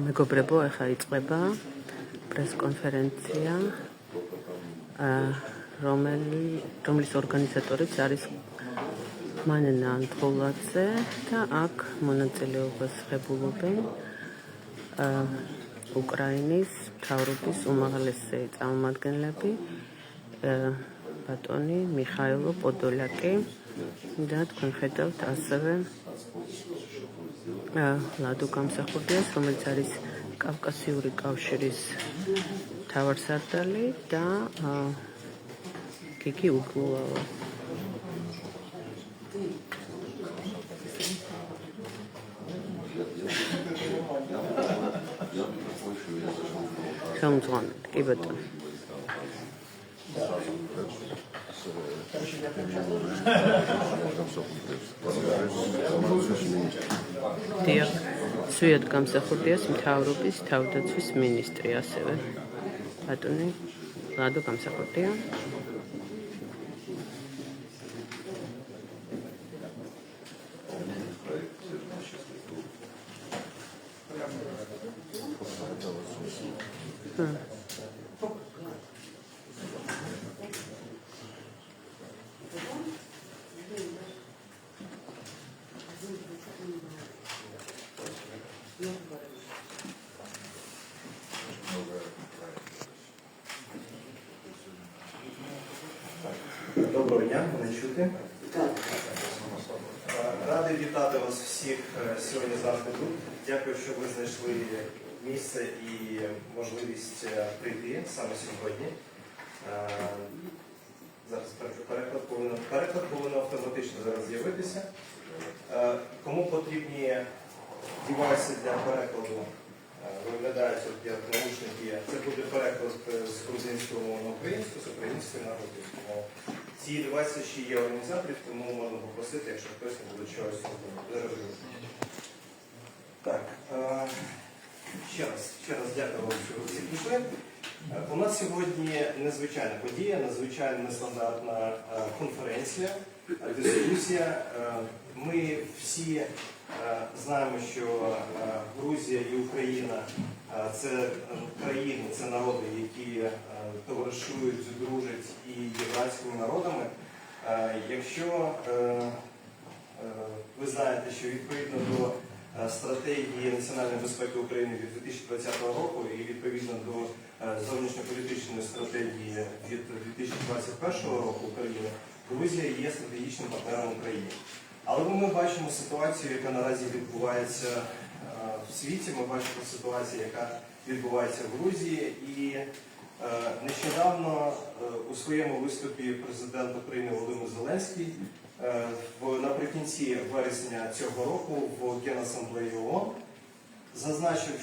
მეგობრებო, ახლა იწყება პრესკონფერენცია, რომლის ორგანიზატორიც არის მანენა ანთოლაძე და აქ მონაწილეობას ღებულობენ უკრაინის მთავრობის უმაღლესი წარმომადგენლები ბატონი მიხაილო პოდოლაკი და თქვენ ხედავთ ასევე ლადო გამსახურდიას, რომელიც არის კავკასიური კავშირის მთავარსარდალი და გიგი უგლუავა. ხელმძღვანელი, კი ბატონო. დიახ, სვიად გამსახურდიას მთავრობის თავდაცვის მინისტრი ასევე ბატონი ლადო გამსახურდია. Доброго дня, мене чути? Так. Радий вітати вас всіх сьогодні завжди тут. Дякую, що ви знайшли місце і можливість прийти саме сьогодні. Зараз переклад повинен автоматично зараз з'явитися. Кому потрібні девайси для перекладу, виглядають як наушники, це буде переклад з грузинської мови на українську, з української на російську мову. Ці девайси ще є організаторів, тому можна попросити, якщо хтось не буде чогось зробити. Так, ще раз дякую вам, що ви всі прийшли. У нас сьогодні незвичайна подія, надзвичайно нестандартна конференція, дискусія. Ми всі знаємо, що Грузія і Україна – це країни, це народи, які товаришують, дружать і є братськими народами. Якщо ви знаєте, що відповідно до стратегії національної безпеки України від 2020 року і відповідно до зовнішньополітичної стратегії від 2021 року України, Грузія є стратегічним партнером України. Але ми бачимо ситуацію, яка наразі відбувається в світі, ми бачимо ситуацію, яка відбувається в Грузії. І нещодавно у своєму виступі президент України Володимир Зеленський наприкінці вересня цього року в Генасамблеї ООН зазначив,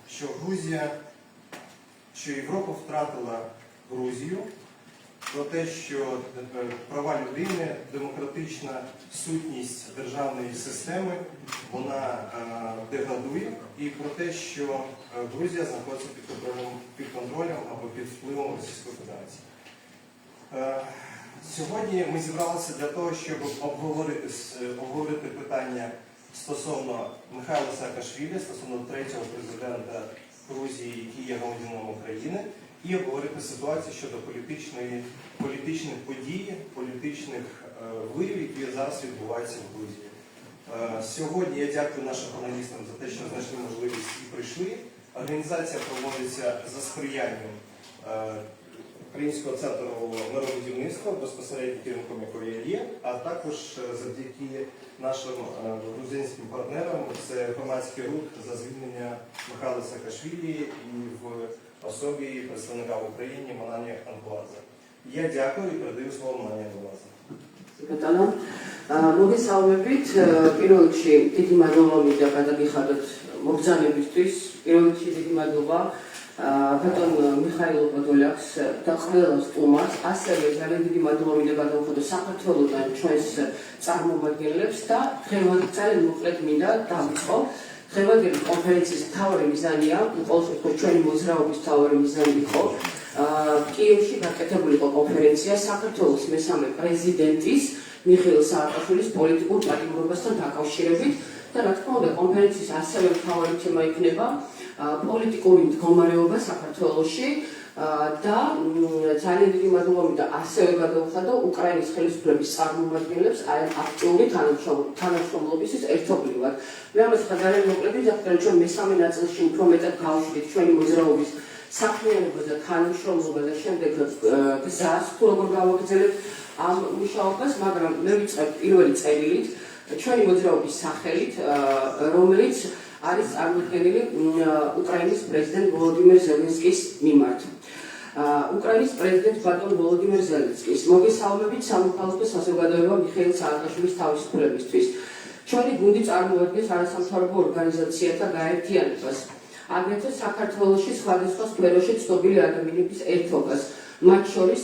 що Грузія, що Європа втратила Грузію, про те, що права людини, демократична сутність державної системи, вона деградує, і про те, що Грузія знаходиться під контролем або під впливом Російської Федерації. Сьогодні ми зібралися для того, щоб обговорити питання стосовно Михайла Саакашвілі, стосовно третього президента Грузії, який є громадянином України, і обговорити ситуацію щодо політичних подій, політичних виявів, які зараз відбуваються в Грузії. Сьогодні я дякую нашим паналістам за те, що знайшли можливість і прийшли. Організація проводиться за сприянням Українського центру миробудівництва, безпосередньо керівником якого я є, а також завдяки нашим грузинським партнерам, це громадський рух за звільнення Михайла Саакашвілі і в особі представника в Україні Манані Анхладзе. Я дякую і передаю слово Манані Анхладзе. Ბატონო, მოგესალმებით. პირველ რიგში დიდი მადლობა მინდა გადაგიხადოთ მოგზაურობისთვის. პირველ რიგში დიდი მადლობა ბატონ მიხაილ პოდოლაკს და ყველა სტუმარს. ასევე ძალიან დიდი მადლობა მინდა გადავხადოთ საქართველოსთან ჩვენს წარმომადგენლებს და ძალიან მოკლედ მინდა დავიწყო. დღევანდელი კონფერენციის მთავარი მიზანია, ყოველ შემთხვევაში ჩვენი მოძრაობის მთავარი მიზანი იყო კიევში გაკეთებული იყო კონფერენცია საქართველოს მესამე პრეზიდენტის მიხეილ სააკაშვილის პოლიტიკურ პატიმრობასთან დაკავშირებით და რა თქმა უნდა კონფერენციის ასევე მთავარი თემა იქნება პოლიტიკური მდგომარეობა საქართველოში და ძალიან დიდი მადლობა ასევე გადავხადო უკრაინის ხელისუფლების წარმომადგენლებს აი ამ აქტიური თანამშრომლობისთვის ერთობლივად. მე ამას ძალიან მოკლედ ვიძახი, რომ ჩვენ მესამე ნაწილში უფრო მეტად გავშვით ჩვენი მოძრაობის საქმიანობა და თანამშრომლობა და შემდეგ გზას თუ როგორ გავაგრძელებთ ამ მუშაობას, მაგრამ მე ვიწყებ პირველი წერილით ჩვენი მოძრაობის სახელით, რომელიც არის წარმოდგენილი უკრაინის პრეზიდენტ ვოლოდიმირ ზელენსკის მიმართ. უკრაინის პრეზიდენტ ბატონ ვოლოდიმირ ზელენსკის მოგესალმებით სამოქალაქო საზოგადოება მიხეილ სააკაშვილის თავისუფლებისთვის. ჩვენი გუნდი წარმოადგენს არასამთავრობო ორგანიზაციათა გაერთიანებას. აგრეთვე საქართველოში სხვადასხვა სფეროში ცნობილი ადამიანების ერთობას, მათ შორის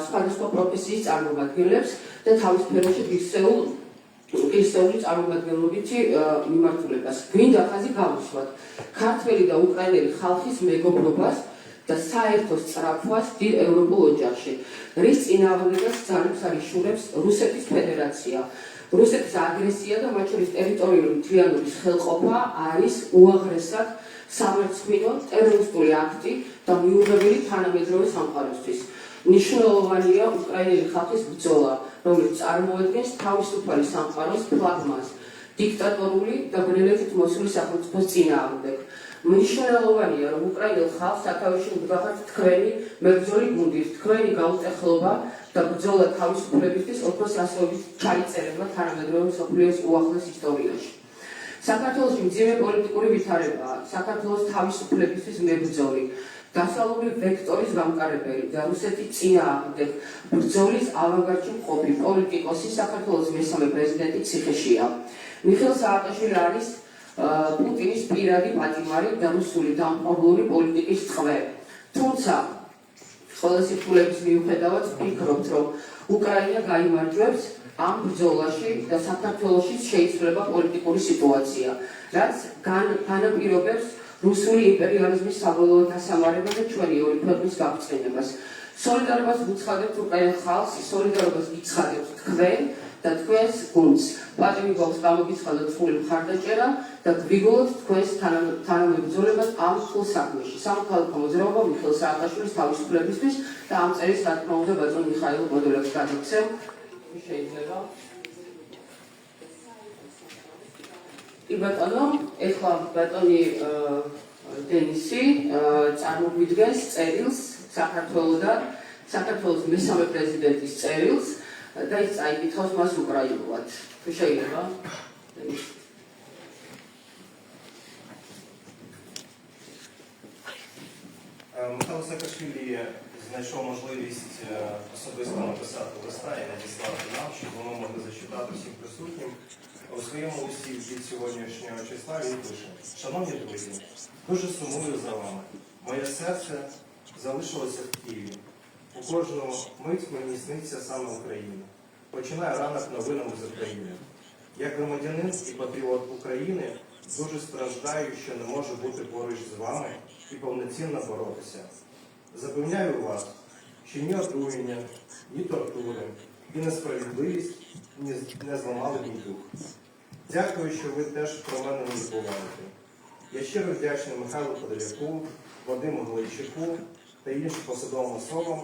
სხვადასხვა პროფესიის წარმომადგენლებს და თავის სფეროში ღირსეული წარმომადგენლობითი მიმართულებას. გვინდა ხაზი გავუსვათ ქართველი და უკრაინელი ხალხის მეგობრობას და საერთო სწრაფვას დიდ ევროპულ ოჯახში, რის წინააღმდეგაც ძალებს არიშურებს რუსეთის ფედერაცია. რუსეთის აგრესია და მათ შორის ტერიტორიული მთლიანობის ხელყოფა არის უაღრესად სამართლმადიდო ტერორისტული აქტი და მიუღებელი თანამედროვე სამყაროსთვის. მნიშვნელოვანია უკრაინელი ხალხის ბრძოლა, რომელიც წარმოადგენს თავისუფალი სამყაროს ფლაგმანს დიქტატორული და გნილეთით მოსული სახელმწიფოს წინააღმდეგ. მნიშვნელოვანია, რომ უკრაინელ ხალხს სათავეში უდგახართ თქვენი მებრძოლი გუნდი, თქვენი გაუტეხლობა და ბრძოლა თავისუფლებისთვის ოქროს ასოებით ჩაიწერება თანამედროვე მსოფლიოს უახლეს ისტორიაში. საქართველოში მძიმე პოლიტიკური ვითარებაა, საქართველოს თავისუფლებისთვის მებრძოლი, დასავლური ვექტორის გამყარებელი და რუსეთის წინააღმდეგ ბრძოლის ავანგარდში მყოფი პოლიტიკოსი საქართველოს მესამე პრეზიდენტი ციხეშია. მიხეილ სააკაშვილი არის პუტინის პირადი პატიმარი და რუსული დამპყრობლური პოლიტიკის წყვე. თუმცა ყველა სირთულების მიუხედავად ვფიქრობთ, რომ უკრაინა გაიმარჯვებს ამ ბრძოლაში და საქართველოში შეიცვლება პოლიტიკური სიტუაცია, რაც განაპირობებს რუსული იმპერიალიზმის საბოლოო დასამარება და ჩვენი ორი ქვეყნის გაბრწყინებას. სოლიდარობას ვუცხადებთ უკრაინელ ხალხს, სოლიდარობას გიცხადებთ თქვენ და თქვენს გუნდს. პატივი გვაქვს გამოგიცხადოთ სრული მხარდაჭერა და გვიგულოთ თქვენს თანამებრძოლებას ამ სრულ საქმეში. სამოქალაქო მოძრაობა მიხეილ სააკაშვილის თავისუფლებისთვის და ამ წერილს რა თქმა უნდა ბატონ მიხაილ პოდოლაკს გადავცემ. შეიძლება. ბატონო, ეხლა ბატონი დენისი წარმოგვიდგენს წერილს საქართველოდან, საქართველოს მესამე პრეზიდენტის წერილს და ის წაიკითხავს მას უკრაინულად. თუ შეიძლება? Михайло Саакашвілі знайшов можливість особисто написати листа і надіслати нам, щоб ми могли зачитати всім присутнім. У своєму листі від сьогоднішнього числа він пише: «Шановні друзі, дуже сумую за вами. Моє серце залишилося в Києві. У кожну мить мені сниться саме Україна. Починаю ранок новинами з України. Як громадянин і патріот України дуже страждаю, що не можу бути поруч з вами і повноцінно боротися. Запевняю вас, що ні отруєння, ні тортури, ні несправедливість не зламали мій дух. Дякую, що ви теж про мене не забуваєте. Я щиро вдячний Михайлу Подоляку, Вадиму Глайчуку та іншим посадовим особам,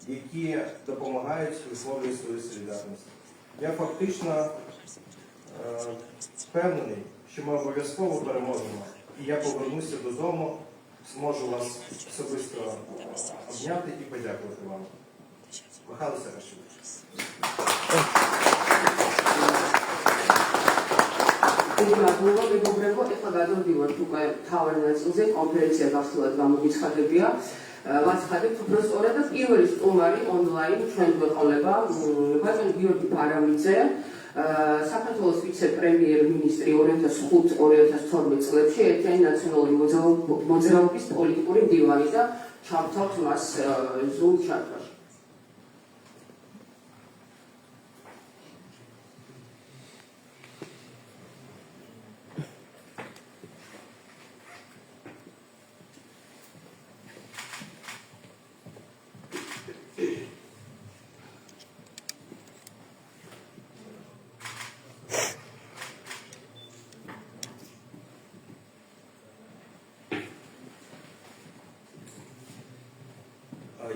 які допомагають висловлювати свою солідарність. Я фактично впевнений, що ми обов'язково переможемо, і я повернуся додому, зможу вас особисто обняти і подякувати вам. Михайло Саакашвілі. მადლობა მეგობრებო, ეხლა გადავდივართ უკვე თავარ ნაწილზე, კონფერენცია გასულად გამოგიცხადებია. ვაცხადებთ უფრო სწორად და პირველი სტუმარი ონლაინ ჩვენ გვეყოლება ბატონ გიორგი ფარამიძე, საქართველოს ვიცე-პრემიერ-მინისტრი 2005-2012 წლებში, ერთიანი ნაციონალური მოძრაობის პოლიტიკური მდივანი და ჩავთავთ მას Zoom ჩატვაში.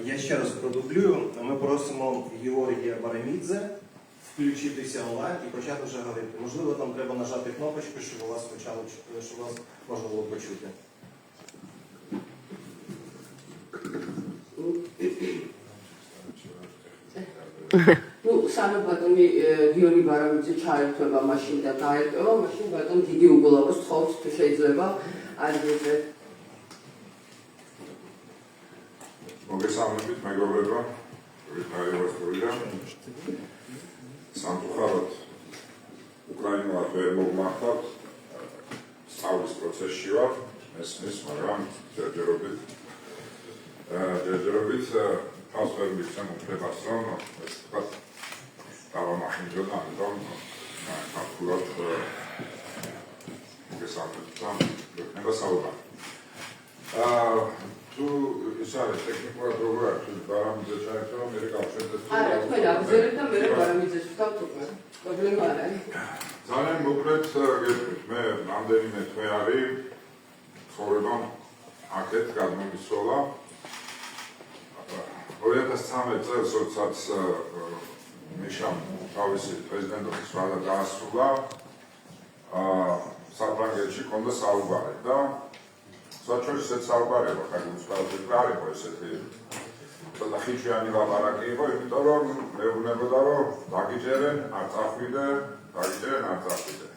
Я ще раз продублюю. Ми просимо Георгія Барамідзе включитися онлайн і почати вже говорити. Можливо, там треба нажати кнопочку, щоб вас можна було почути. Ну, саме ბატონი გიორგი ბარამიძე ჩაერთვება მაშინ და დაერთვება, მაშინ ბატონ დიდი უგულავოს თხოვს თუ შეიძლება ადგილზე. მოგესალმებით, მეგობრებო, ვიხარი ვასწავლია. სამწუხაროდ უკრაინულად ვერ მოგმართავთ, სწავლის პროცესში ვარ, მესმის, მაგრამ ჯერჯერობით თავს ვერ მიცემ უფლებას, რომ ეს თქვათ დავამახინჯოთ, ამიტომ ქართულად მოგესალმებით, ვექნება საუბარი. თუ ის არის ტექნიკურად როგორ არის ბარამიძე ჩაერთვა, მე გავშენდეთ. არა, თქვენ აგზერეთ და მე ბარამიძეს ვთავთ უკვე. პრობლემა არ არის. ძალიან მოკლედ გეტყვით, მე რამდენიმე თვე არის ცხოვრებამ აქეთ გადმომისვლა. 2013 წელს, როდესაც მიშამ თავისი პრეზიდენტობის ვადა დაასრულა, საფრანგეთში ჰქონდა საუბარი და საჩვენს ეს საუბარი ხო განსხვავებული გარიყო ესეთი ცოტა ხიჩიანი ლაპარაკი იყო, იმიტომ რომ მეუბნებოდა რომ დაგიჯერენ, არ წახვიდე, დაგიჯერენ, არ წახვიდე.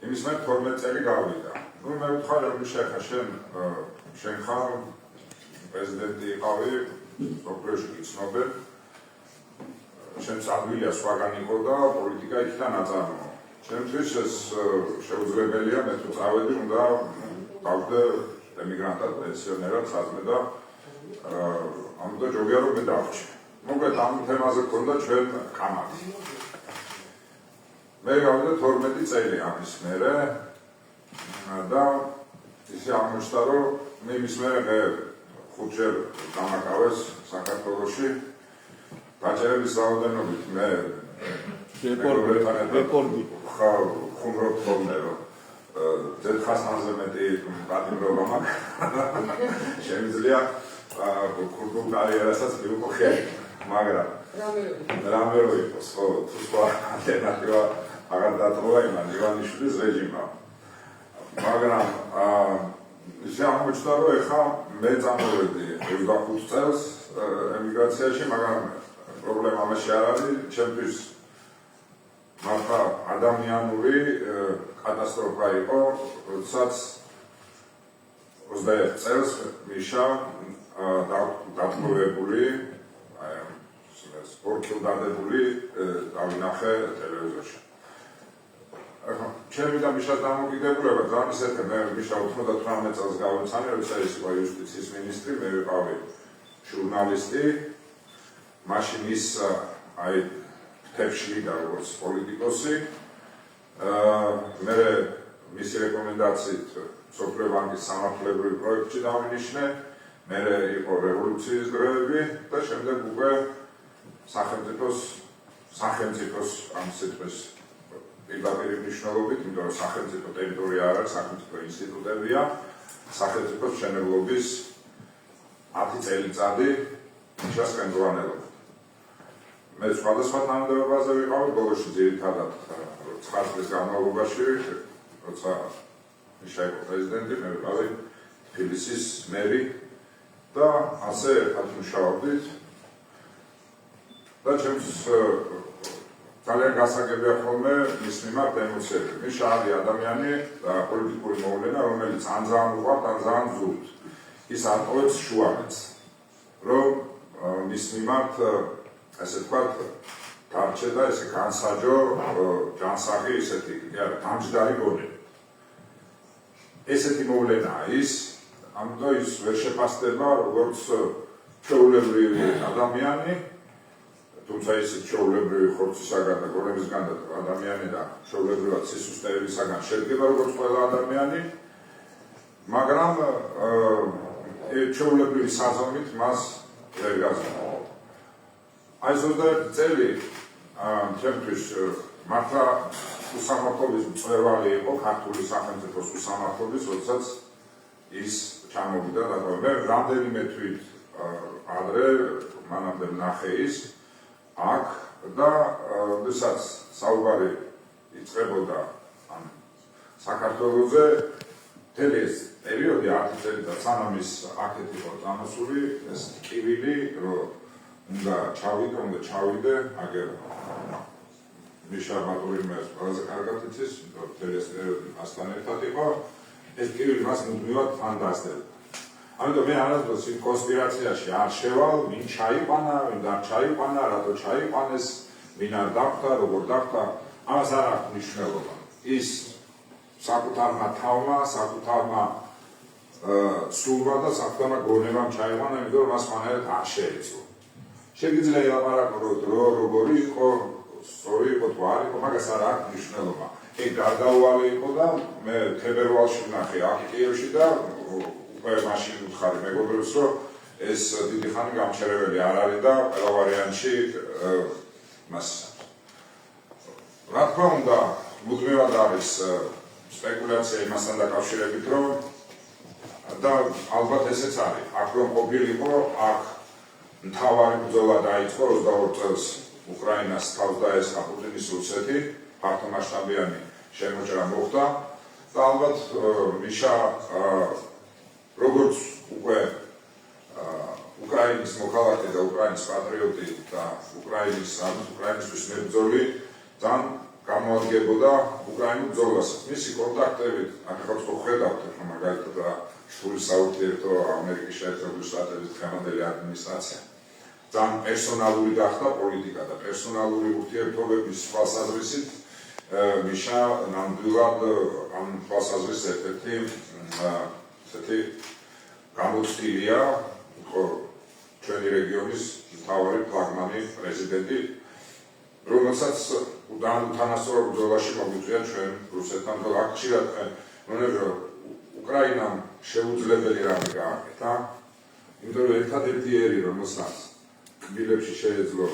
იმის მე 12 წელი გავიდა. ნუ მე ვთქვი რომ შენ ხარ პრეზიდენტი იყავი, სოფლიოში გიცნობენ, შენს ადვილია სხვაგან იყო და პოლიტიკა იქიდან აწარმოო. ჩემთვის ეს შეუძლებელია, მე თუ წავედი, უნდა გავხდე ემიგრანტად, პენსიონერად საზმე და ამიტომ ჯობია რომ მე დავრჩი. მოკლედ ამ თემაზე გქონდა ჩვენ კამათი. მე გავიდა 12 წელი ამის მერე და ისე აღმოჩნდა რომ იმის მერე მე 5 ჯერ დამაკავეს საქართველოში დაჭერების რაოდენობით მე რეკორდი ხუმრობ ხოლმე რომ ძერხასანზე მეტი პატიმრობა მაქვს შემიძლია კულტურულ კარიერასაც მივუყო, მაგრამ რამე რო იყოს, ხო, თუ სხვა ალტერნატივა აღარ დათხოვა იმან ივანიშვილის რეჟიმმა. მაგრამ ისე აღმოჩნდა, რომ ეხლა მე წამოვედი 25 წელს ემიგრაციაში, მაგრამ პრობლემა ამაში არ არის, ჩემთვის მართლა ადამიანური კატასტროფა იყო, როდესაც 21 წელს მიშა დათხოვებული, სპორტულ დადებული დავინახე ტელევიზორში. ჩემი და მიშას დამოკიდებულება ძალიან ისეთია, მე მიშა 98 წელს გავიცანე, როცა ის იყო იუსტიციის მინისტრი, მე ვიყავი ჟურნალისტი, მაშინ ის აი თებში და როგორც პოლიტიკოსი, მე მისი რეკომენდაციით სოფლიო ბანკის სამართლებრივ პროექტში დავინიშნე, მე იყო რევოლუციის დროები და შემდეგ უკვე სახელმწიფოს ამ სიტყვის პირდაპირ მნიშვნელობით, იმიტომ რომ სახელმწიფო ტერიტორია არ არის, სახელმწიფო ინსტიტუტებია, სახელმწიფოს მშენებლობის 10 წელიწადი მიშას კენდოვანელობა. მე სხვადასხვა თანამდებობაზე ვიყავი, ბოლოში ძირითადად 9 წლის განმავლობაში, როცა მიშა იყო პრეზიდენტი, მე ვიყავი თბილისის მერი და ასე ერთად მუშაობდით. და ჩემს ძალიან გასაგებია ხოლმე მის მიმართ ემოციები. მიშა არის ადამიანი და პოლიტიკური მოვლენა, რომელიც ან ძალიან უყვართ, ან ძალიან ზურთ. ის ატოვებს შუამეთს, რომ მის მიმართ ასე ვთქვათ, დარჩე და ესე განსაჯო ჯანსაღი ისეთი დამჯდარი გონები. ესეთი მოვლენაა ის, ამიტომ ის ვერ შეფასდება როგორც ჩვეულებრივი ადამიანი, თუმცა ისეთ ჩვეულებრივი ხორცისაგან და გონებისგან და ადამიანი და ჩვეულებრივად სისუსტეებისაგან შედგება როგორც ყველა ადამიანი, მაგრამ ჩვეულებრივი საზომით მას ვერ გაზრდა. აი 21 წელი ჩემთვის მართლა უსამართლობის მწვერვალი იყო ქართული სახელმწიფოს უსამართლობის, როდესაც ის ჩამოვიდა და მე რამდენიმე თვით ადრე მანამდე ვნახე ის აქ და როდესაც საუბარი იწყებოდა საქართველოზე მთელი ეს პერიოდი 10 წელი და სანამ ის აქეთ იყო წამოსული ეს ტკივილი რომ უნდა ჩავიდე აგერ მიშა ბატურიმეს ყველაზე კარგად იცის მთელი ეს პერიოდი მასთან ერთად იყო ეს ტკივილი მას მუდმივად ფანტაზდება ამიტომ მე არასდროს იმ კონსპირაციაში არ შევალ ვინ ჩაიყვანა ვინ არ ჩაიყვანა რატო ჩაიყვანეს ვინ არ დახვდა როგორ დახვდა ამას არ აქვს მნიშვნელობა ის საკუთარმა თავმა საკუთარმა სულმა და საკუთარმა გონებამ ჩაიყვანა იმიტომ რომ მას მანერად არ შეეძლო შეგიძლია ელაპარაკო რომ როგორი იყო სწორი იყო თუ არ იყო მაგას არ აქვს მნიშვნელობა ეგ გარდაუვალი იყო და მე თებერვალში ვნახე აქ კიევში და უკვე მაშინ ვუთხარი მეგობრებს რომ ეს დიდი ხანი გამჩერებელი არ არის და ყველა ვარიანტში მას რა თქმა უნდა მუდმივად არის სპეკულაცია იმასთან დაკავშირებით რომ და ალბათ ესეც არის აქ რომ ყოფილიყო აქ მთავარი ბრძოლა დაიწყო 22 წელს უკრაინას თავს დაესხა პუტინის რუსეთი ფართომასშტაბიანი შემოჭრა მოხდა და ალბათ მიშა როგორც უკვე უკრაინის მოქალაქე და უკრაინის პატრიოტი და უკრაინისთვის მებრძოლი ძალიან გამოადგებოდა უკრაინულ ბრძოლასაც. მისი კონტაქტებით, ახლა ხო ხედავთ, რომ მაგალითად სრული საურთიერთო ამერიკის შეერთებული შტატების დღევანდელი ადმინისტრაცია ძალიან პერსონალური გახდა პოლიტიკა და პერსონალური ურთიერთობების თვალსაზრისით მიშა ნამდვილად ამ თვალსაზრისით ერთ-ერთი გამოცდილია ჩვენი რეგიონის მთავარი ფლაგმანი პრეზიდენტი რომელსაც უთანასწორო ბრძოლაში მოგვიწვია ჩვენ რუსეთთან და აქ ხშირად მონებრო უკრაინამ შეუძლებელი რამე გააკეთა იმიტომ რომ ერთადერთი ერი რომელსაც კბილებში შეეძლო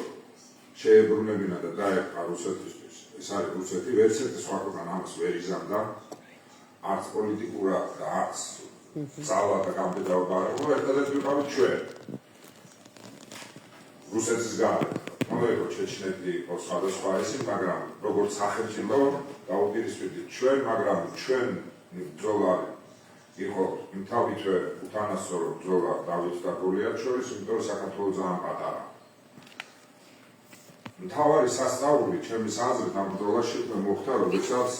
შეებრუნებინა და დაეყო რუსეთისთვის ეს არის რუსეთი ვერც ერთი სხვა ქვეყანა ამას ვერ იზამდა არც პოლიტიკურად და არც ძალა და გამბედაობა ერთადერთი ვიყავით ჩვენ რუსეთის გარეთ მოიგო ჩეჩნეთი იყო სხვადასხვა ესი მაგრამ როგორც სახელმწიფო დაუპირისპირდით ჩვენ მაგრამ ჩვენ ბრძოლა იყო იმთავითვე უთანასწორო ბრძოლა დავითს და გოლიათს შორის იმიტომ რომ საქართველო ძალიან პატარა მთავარი სასწაული ჩემის აზრით ამ ბრძოლაში მოხდა როდესაც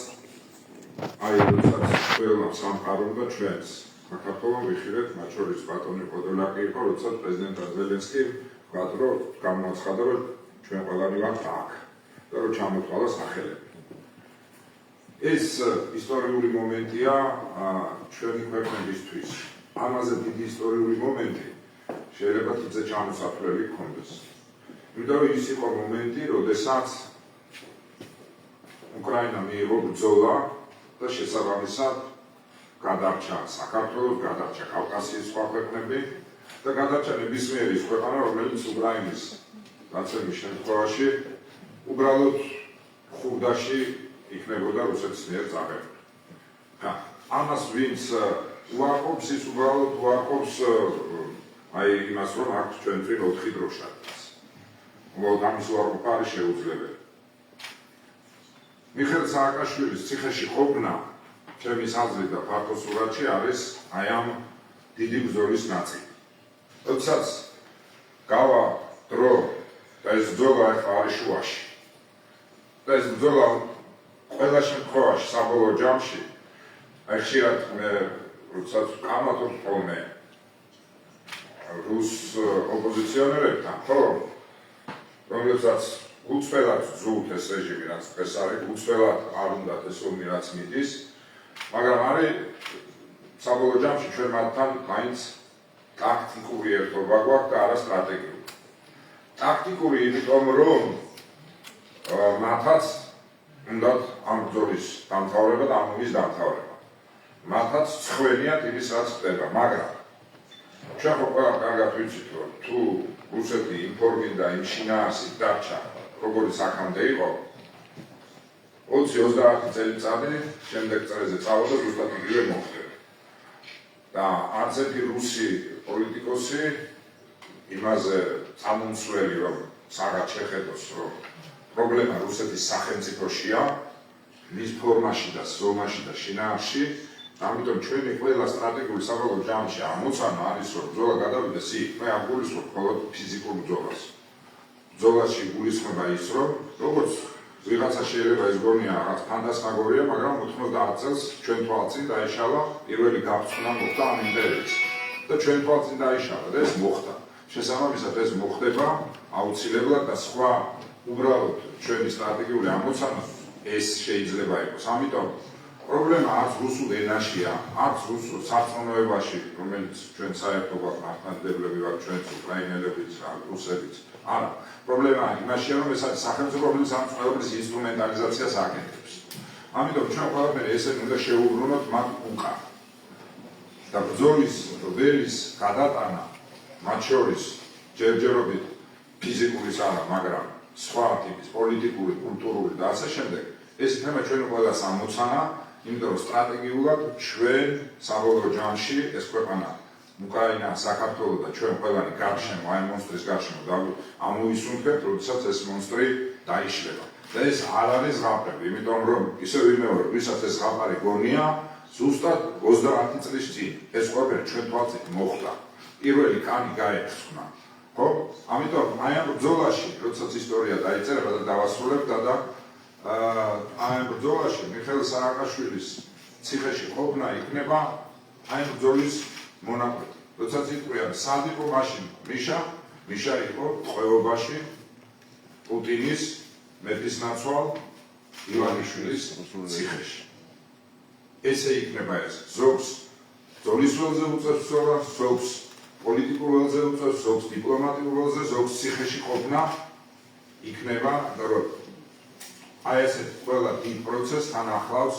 ყველა სამყარო და ჩვენს საქართველოს ვიხილეთ მათ შორის ბატონი პოდოლაკი იყო როდესაც პრეზიდენტ ზელენსკი ვთქვა რომ გამოაცხადა რომ ჩვენ ყველანი ვართ აქ და რომ ჩამოთვალა სახელები ეს ისტორიული მომენტია ჩვენი ქვეყნებისთვის ამაზე დიდი ისტორიული მომენტი შეიძლება თითზე ჩამოსაფრელი გქონდეს იმიტომ რომ ის იყო მომენტი როდესაც უკრაინა მიიღო ბრძოლა და შესაბამისად გადარჩა საქართველოს, გადარჩა კავკასიის სხვა ქვეყნები და გადარჩა ნებისმიერი ის ქვეყანა, რომელიც უკრაინის დაცემის შემთხვევაში უბრალოდ ხურდაში იქნებოდა რუსეთის მიერ წაღებული. ამას ვინც უარყოფს, ის უბრალოდ უარყოფს იმას, რომ აქვს ჩვენთვის 4 დროშა. უბრალოდ ამის უარყოფა არის შეუძლებელი. მიხეილ სააკაშვილის ციხეში ყოფნა ჩემის აზრით და ფართო სურათში არის აი ამ დიდი ბრძოლის ნაწილი. როდესაც გავა დრო და ეს ბრძოლა ახლა არის შუაში და ეს ბრძოლა ყველა შემთხვევაში საბოლოო ჯამში აი ხშირად მე როდესაც კამათობ ხოლმე რუს ოპოზიციონერებთან ხო რომელსაც გულწრფელად ზუსტ ეს რეჟიმი რაც ეს არის გულწრფელად არ უნდა ეს ომი რაც მიდის მაგრამ არის საბოლოო ჯამში ჩვენ მათთან მაინც ტაქტიკური ერთობა გვაქვს და არა სტრატეგიული. ტაქტიკური იმიტომ რომ მათაც უნდათ ამ ბრძოლის დამთავრება და ამ ომის დამთავრება. მათაც ცხვენიათ იმის რაც ხდება, მაგრამ ჩვენ ხო ყველა კარგად ვიცით რომ თუ რუსეთი ინფორმირდა იმ შინაარსით დარჩა როგორი აქამდე იყო 20-30 წელიწადი შემდეგ წელზე წავიდა ზუსტად იგივე მოხდა და არც ერთი რუსი პოლიტიკოსი იმაზე წამომცველი რომ საღად შეხედოს რომ პრობლემა რუსეთის სახელმწიფოშია მის ფორმაში და ზომაში და შინაარსში ამიტომ ჩვენი ყველა სტრატეგიული საბოლოო ჯამში ამოცანა არის რომ ბრძოლა გადავიდეს იქ მე არ გულისხმობ მხოლოდ ფიზიკურ ბრძოლას ბრძოლაში გულისხმობა ის რომ როგორც ვიღაცა შეიძლება ეს გონია რაღაც ფანტასმაგორია მაგრამ 90 წელს ჩვენ თვალწინ დაიშალა პირველი გაფრთხილა მოხდა ამ იმპერიას და ჩვენ თვალწინ დაიშალა და ეს მოხდა შესაბამისად ეს მოხდება აუცილებლად და სხვა უბრალოდ ჩვენი სტრატეგიული ამოცანა ეს შეიძლება იყოს ამიტომ პრობლემა არც რუსულ ენაშია არც რუსულ სარწმუნოებაში რომელიც ჩვენ საერთო მართლმადიდებლები ვართ ჩვენც უკრაინელებიც რუსებიც არა პრობლემა იმაშია რომ ეს არის სახელმწიფო რომელიც ამ ყველაფრის ინსტრუმენტალიზაციას აკეთებს ამიტომ ჩვენ ყველაფერი ესე უნდა შევუბრუნოთ მათ უკან და ბრძოლის ველის გადატანა მათ შორის ჯერჯერობით ფიზიკურის არა მაგრამ სხვა ტიპის პოლიტიკური კულტურული და ასე შემდეგ ეს იქნება ჩვენ ყველას ამოცანა იმიტომ რომ სტრატეგიულად ჩვენ საბოლოო ჯამში ეს ქვეყანა უკრაინა საქართველო და ჩვენ ყველანი გარშემო აი მონსტრის გარშემო ამოვისუნთქებთ როდესაც ეს მონსტრი დაიშლება და ეს არ არის ზღაპრები იმიტომ რომ ისევ ვიმეორებ ვისაც ეს ზღაპარი გონია ზუსტად 30 წლის წინ ეს ყველაფერი ჩვენ თვალწინ მოხდა პირველი კანი გაეფრთხნა ხო ამიტომ აი ამ ბრძოლაში როდესაც ისტორია დაიწერება და დავასრულებ და აი ამ ბრძოლაში მიხეილ სააკაშვილის ციხეში ყოფნა იქნება აი ამ ბრძოლის მონაკვეთი როდესაც იტყვიან სად იყო მაშინ მიშა იყო ტყვეობაში პუტინის მეფისნაცვალ ივანიშვილის ციხეში ესე იქნება ეს ზოგს ბრძოლის ველზე უწევს ბრძოლა ზოგს პოლიტიკურ ველზე უწევს ზოგს დიპლომატიურ ველზე ზოგს ციხეში ყოფნა იქნება რომ აი ესეთ ყველა დიდ პროცესს თან ახლავს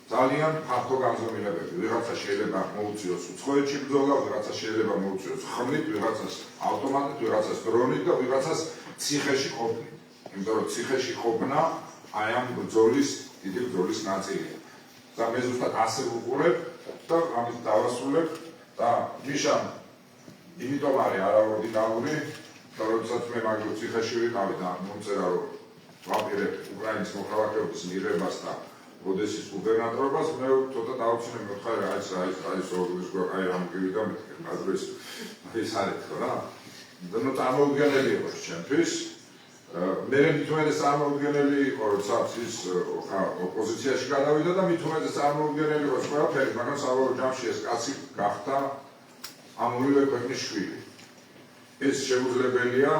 ძალიან ფართო განზომილებები. ვიღაცა შეიძლება მოუწიოს უცხოეთში ბრძოლა, ვიღაცა შეიძლება მოუწიოს ხმლით, ვიღაცას ავტომატით, ვიღაცას დრონით და ვიღაცას ციხეში ყოფნით. იმიტომ რომ ციხეში ყოფნა აი ამ ბრძოლის დიდი ბრძოლის ნაწილია. და მე ზუსტად ასე ვუყურებ და ამით დავასრულებ და მიშამ იმიტომ არის არაორდინალური და როდესაც მე მაგ ციხეში ვიყავი და მომწერა რომ ვაპირებ უკრაინის მოქალაქეობის მიღებას და ოდესის გუბერნატორობას მე ცოტა დავუცინე მოთხარი აი სოლის აი ამ გივიდა მე ადრეს ის არის რა და ნუ წარმოუდგენელი იყო ჩემთვის მე მithumedes წარმოუდგენელი იყო როდესაც ის ოპოზიციაში გადავიდა და მithumedes წარმოუდგენელი იყო ყველაფერი მაგრამ საბოლოო ჯამში ეს კაცი გახდა ამ ორივე ქვეყნის შვილი ეს შეუძლებელია,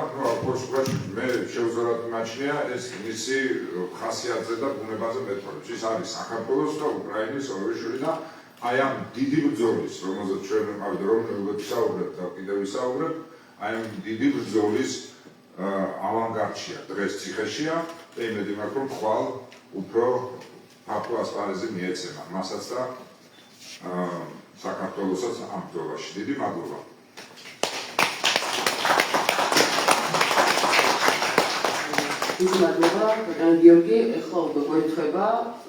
მე შეუძლებლად მიმაჩნია ეს მისი ხასიათზე და ბუნებაზე მეთვალებს. ის არის საქართველოს და უკრაინის ორივე შვილი და აი ამ დიდი ბრძოლის, რომელზეც ჩვენ ვისაუბრებთ და კიდევ ვისაუბრებთ, აი ამ დიდი ბრძოლის ავანგარდშია, დღეს ციხეშია და იმედი მაქვს, რომ ხვალ უფრო ფართო ასპარეზი მიეცემა მასაც და საქართველოსაც ამ ბრძოლაში. დიდი მადლობა. დიდი მადლობა, ბატონი გიორგი, ეხლა უკვე გვეთქვება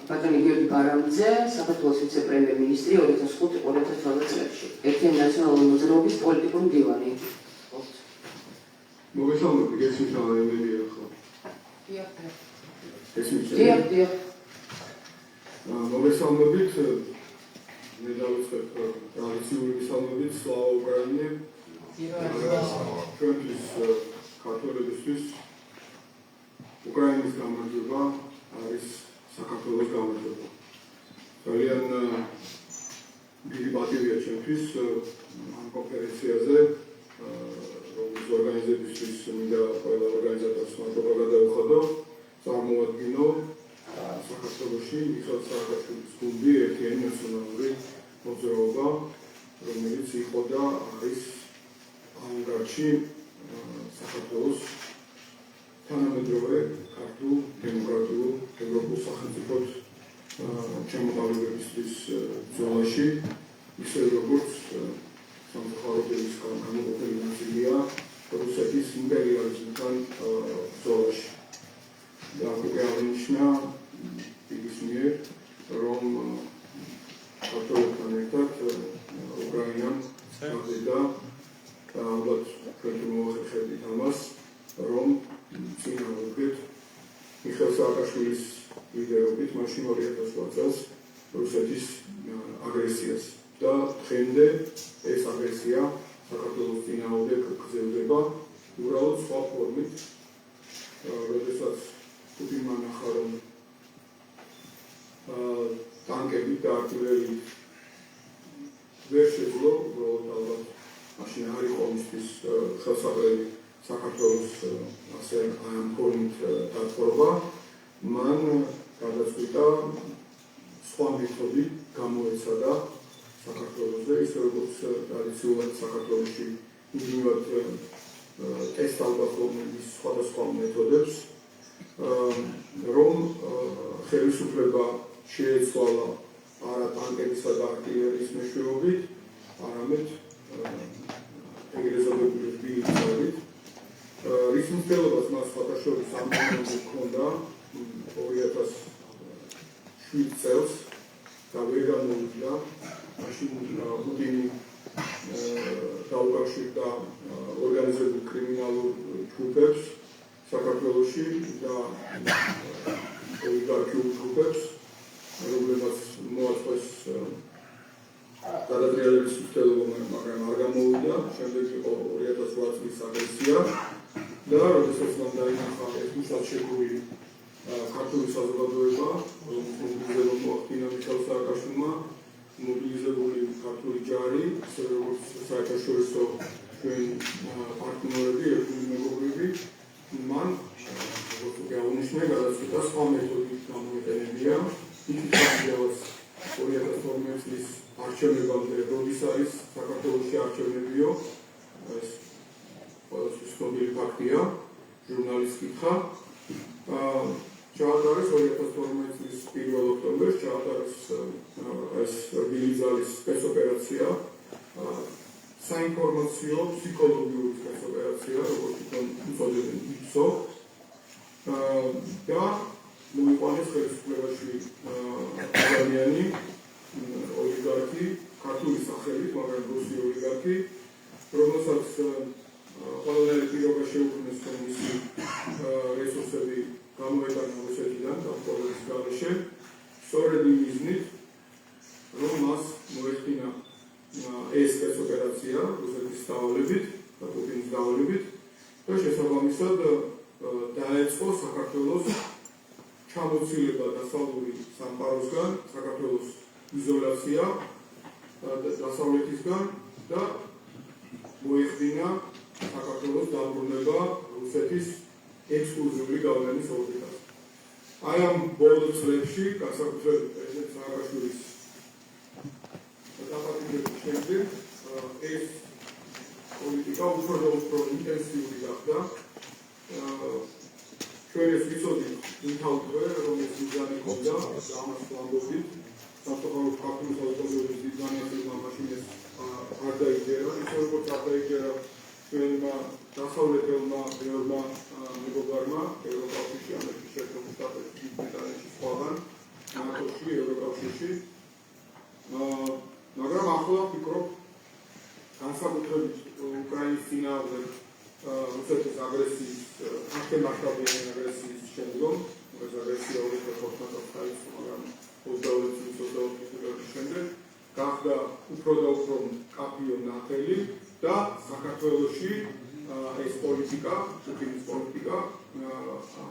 ბატონი გიორგი ბარამიძე, საქართველოს ვიცე-პრემიერ-მინისტრი 2005-2012 წლებში. ერთიანი ნაციონალური მოძრაობის პოლიტიკური მდივანი. მოგესალმებით, გესმით რა იმედია ხო? დიახ. მოგესალმებით, მე დავიწყებ ტრადიციული მისალმებით, სლავა უკრაინე. ჩვენთვის ქართველებისთვის უკრაინის გამარჯვება არის საქართველოს გამარჯვება. ძალიან დიდი პატივია ჩემთვის ამ კონფერენციაზე, რომლის ორგანიზებისთვის მინდა ყველა ორგანიზატორს მადლობა გადავუხადო, წარმოვადგინო საქართველოში მიხეილ სააკაშვილის გუნდი ერთიანი ნაციონალური მოძრაობა, რომელიც იყო და არის ავანგარდში საქართველოს თანამედროვე ქართულ დემოკრატიულ ევროპულ სახელმწიფოდ ჩამოყალიბებისთვის ბრძოლაში, ისე როგორც სამოხაროების გამოყოფილი ნაწილია რუსეთის იმპერიალიზმთან ბრძოლაში. და უკვე აღინიშნა ის მიერ, რომ ქართველებთან ერთად უკრაინამ გადაიდა და ალბათ ჩვენ თუ მოვახერხებდით ამას, რომ წინააღმდეგ მიხეილ სააკაშვილის ლიდერობით მაშინ 2008 წელს რუსეთის აგრესიას და დღემდე ეს აგრესია საქართველოს წინააღმდეგ გრძელდება უბრალოდ სხვა ფორმით, როდესაც პუტინმა ნახა, რომ ტანკებით და артиллერიით ვერ შეძლო, უბრალოდ ალბათ მაშინ არ იყო მისთვის ხელსაყრელი საქართველოს ასე ამ ფორმით დათხოვება, მან გადაწყვიტა სხვა მეთოდი გამოეცადა საქართველოზე, ისე როგორც ტრადიციულად საქართველოში მუდმივად ტესტავდა ხოლმე ის სხვადასხვა მეთოდებს, რომ ხელისუფლება შეეცვალა არა ტანკებისა და артиллерიის მეშვეობით, არამედ ეგრეზობებული რბილი ძალით. რის მცდელობას მას სხვადასხვა სამხედრო ჰქონდა 2007 წელს და ვერ გამოუჩნდა, მაშინ პუტინი დაუკავშირდა ორგანიზებულ კრიმინალურ ჯგუფებს საქართველოში და ოლიგარქიულ ჯგუფებს, რომლებმაც მოაწყვეს გადატრიალების მცდელობა, მაგრამ არ გამოვიდა. შემდეგ იყო 2008 წლის აგრესია და როდესაც მან დაინახა ეს მუშაჩებული ქართული საზოგადოება, მობილიზება მოახდინა მიხეილ სააკაშვილმა, მობილიზებული ქართული ჯარი, ისე როგორც საერთაშორისო ჩვენ პარტნიორები, ერთგული მეგობრები, მან როგორც აღნიშნე, გადაწყვიტა სხვა მეთოდი გამოიყენებია. იქით 2012 წლის არჩევნებამდე, როდის არის საქართველოში არჩევნებიო, ეს ყველასთვის ცნობილი ფაქტია, ჟურნალისტს კითხა. ჩაატარეს 2012 წლის 1 ოქტომბერს ჩაატარეს ეს რბილი ძალის სპეცოპერაცია, საინფორმაციო ფსიქოლოგიური სპეცოპერაცია, როგორც უწოდებენ იფსო, და მოიყვანეს ხელისუფლებაში ადამიანი, ოლიგარქი, ქართული სახელით, მაგრამ რუსი ოლიგარქი, რომელსაც ყველანაირი პირობა შეუქმნეს, რომ მისი რესურსები გამოეტანა რუსეთიდან დამყარების გარეშე, სწორედ იმ მიზნით, რომ მას მოეხდინა ეს სპეცოპერაცია რუსეთის დავალებით და პუტინის დავალებით და შესაბამისად დაეწყო საქართველოს ჩამოცილება დასავლური სამყაროსგან, საქართველოს იზოლაცია დასავლეთისგან და მოეხდინა საქართველოს დაბრუნება რუსეთის ექსკლუზიური გავლენის ორბიტაზე. აი ამ ბოლო წლებში, განსაკუთრებით პრეზიდენტ სააკაშვილის დაპატიმრების შემდეგ, ეს პოლიტიკა უფრო და უფრო ინტენსიური გახდა. ჩვენ ეს ვიცოდით იმთავრდე, რომ ეს მიზანი ჰქონდა, ამას ვამბობდით, სამწუხაროდ ქართული საზოგადოების დიდ განმარტებამ მაშინ ეს არ დაიჯერა, ისე როგორც არ დაიჯერა ჩვენმა დასავლეთელმა ბევრმა მეგობრებმა ევროკავშირში, ამერიკის შეერთებულ შტატებში, ბრიტანეთში, სხვაგან, ნატოში, ევროკავშირში. მაგრამ ახლა ვფიქრობ, განსაკუთრებით უკრაინის წინააღმდეგ რუსეთის აგრესიის, მასშტაბიანი აგრესიის შემდგომ, ეს აგრესია 2014 წელს დაიწყო, მაგრამ 22 წლის შემდეგ გახდა უფრო და უფრო მკაფიო ნათელი და საქართველოში ეს პოლიტიკა, პუტინის პოლიტიკა,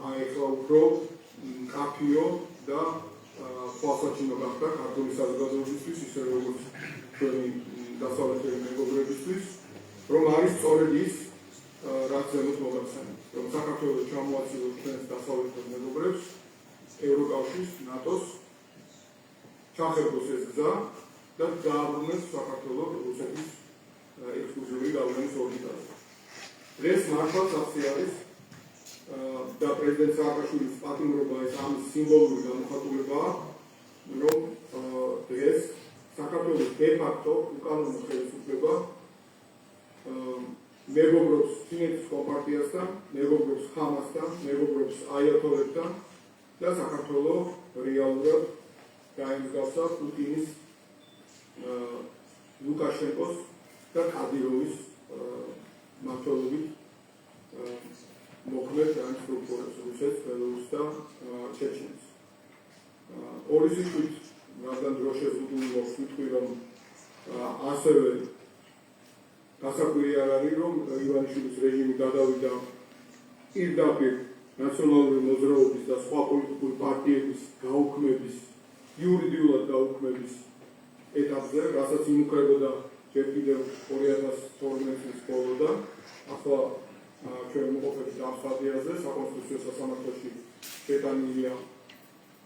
აიხლა უფრო მკაფიო და ხვალსაჩინო გახდა ქართული საზოგადოებისთვის, ისე როგორც ჩვენი დასავლეთელი მეგობრებისთვის, რომ არის სწორედ ის, რაც ზემოთ მოგახსენეთ, რომ საქართველოს ჩამოაცილოს ჩვენს დასავლეთელ მეგობრებს, ევროკავშირს, ნატოს, ჩახერგოს ეს გზა და დააბრუნოს საქართველოს რუსეთის ექსკლუზიური გავლენის ორბიტაზე. დღეს მართლაც ასე არის და პრეზიდენტ სააკაშვილის პატიმრობა ეს ამის სიმბოლური გამოხატულებაა, რომ დღეს საქართველოს დე-ფაქტო უკანონო ხელისუფლება მეგობრობს ჩინეთის კომპარტიასთან, მეგობრობს ხამასთან, მეგობრობს აიათოლებთან და საქართველოს რეალურად გაემსგავსა პუტინის, ლუკაშენკოს და კადიროვის მმართველობით მოქმედ ამ სტრუქტურას, რუსეთს, ბელორუსს და ჩეჩნეთს. ორი სიტყვით, რადგან დრო შეზღუდულობს, ვიტყვი, რომ ასევე გასაკვირი არ არის, რომ ივანიშვილის რეჟიმი გადავიდა პირდაპირ ნაციონალური მოძრაობის და სხვა პოლიტიკური პარტიების გაუქმების, იურიდიულად გაუქმების ეტაპზე, რასაც იმუქრებოდა ჯერ კიდევ 2012 წლის ბოლოდან. ახლა ჩვენ მოყოფებით ამ სტადიაზე, საკონსტიტუციო სასამართლოში შეტანილია,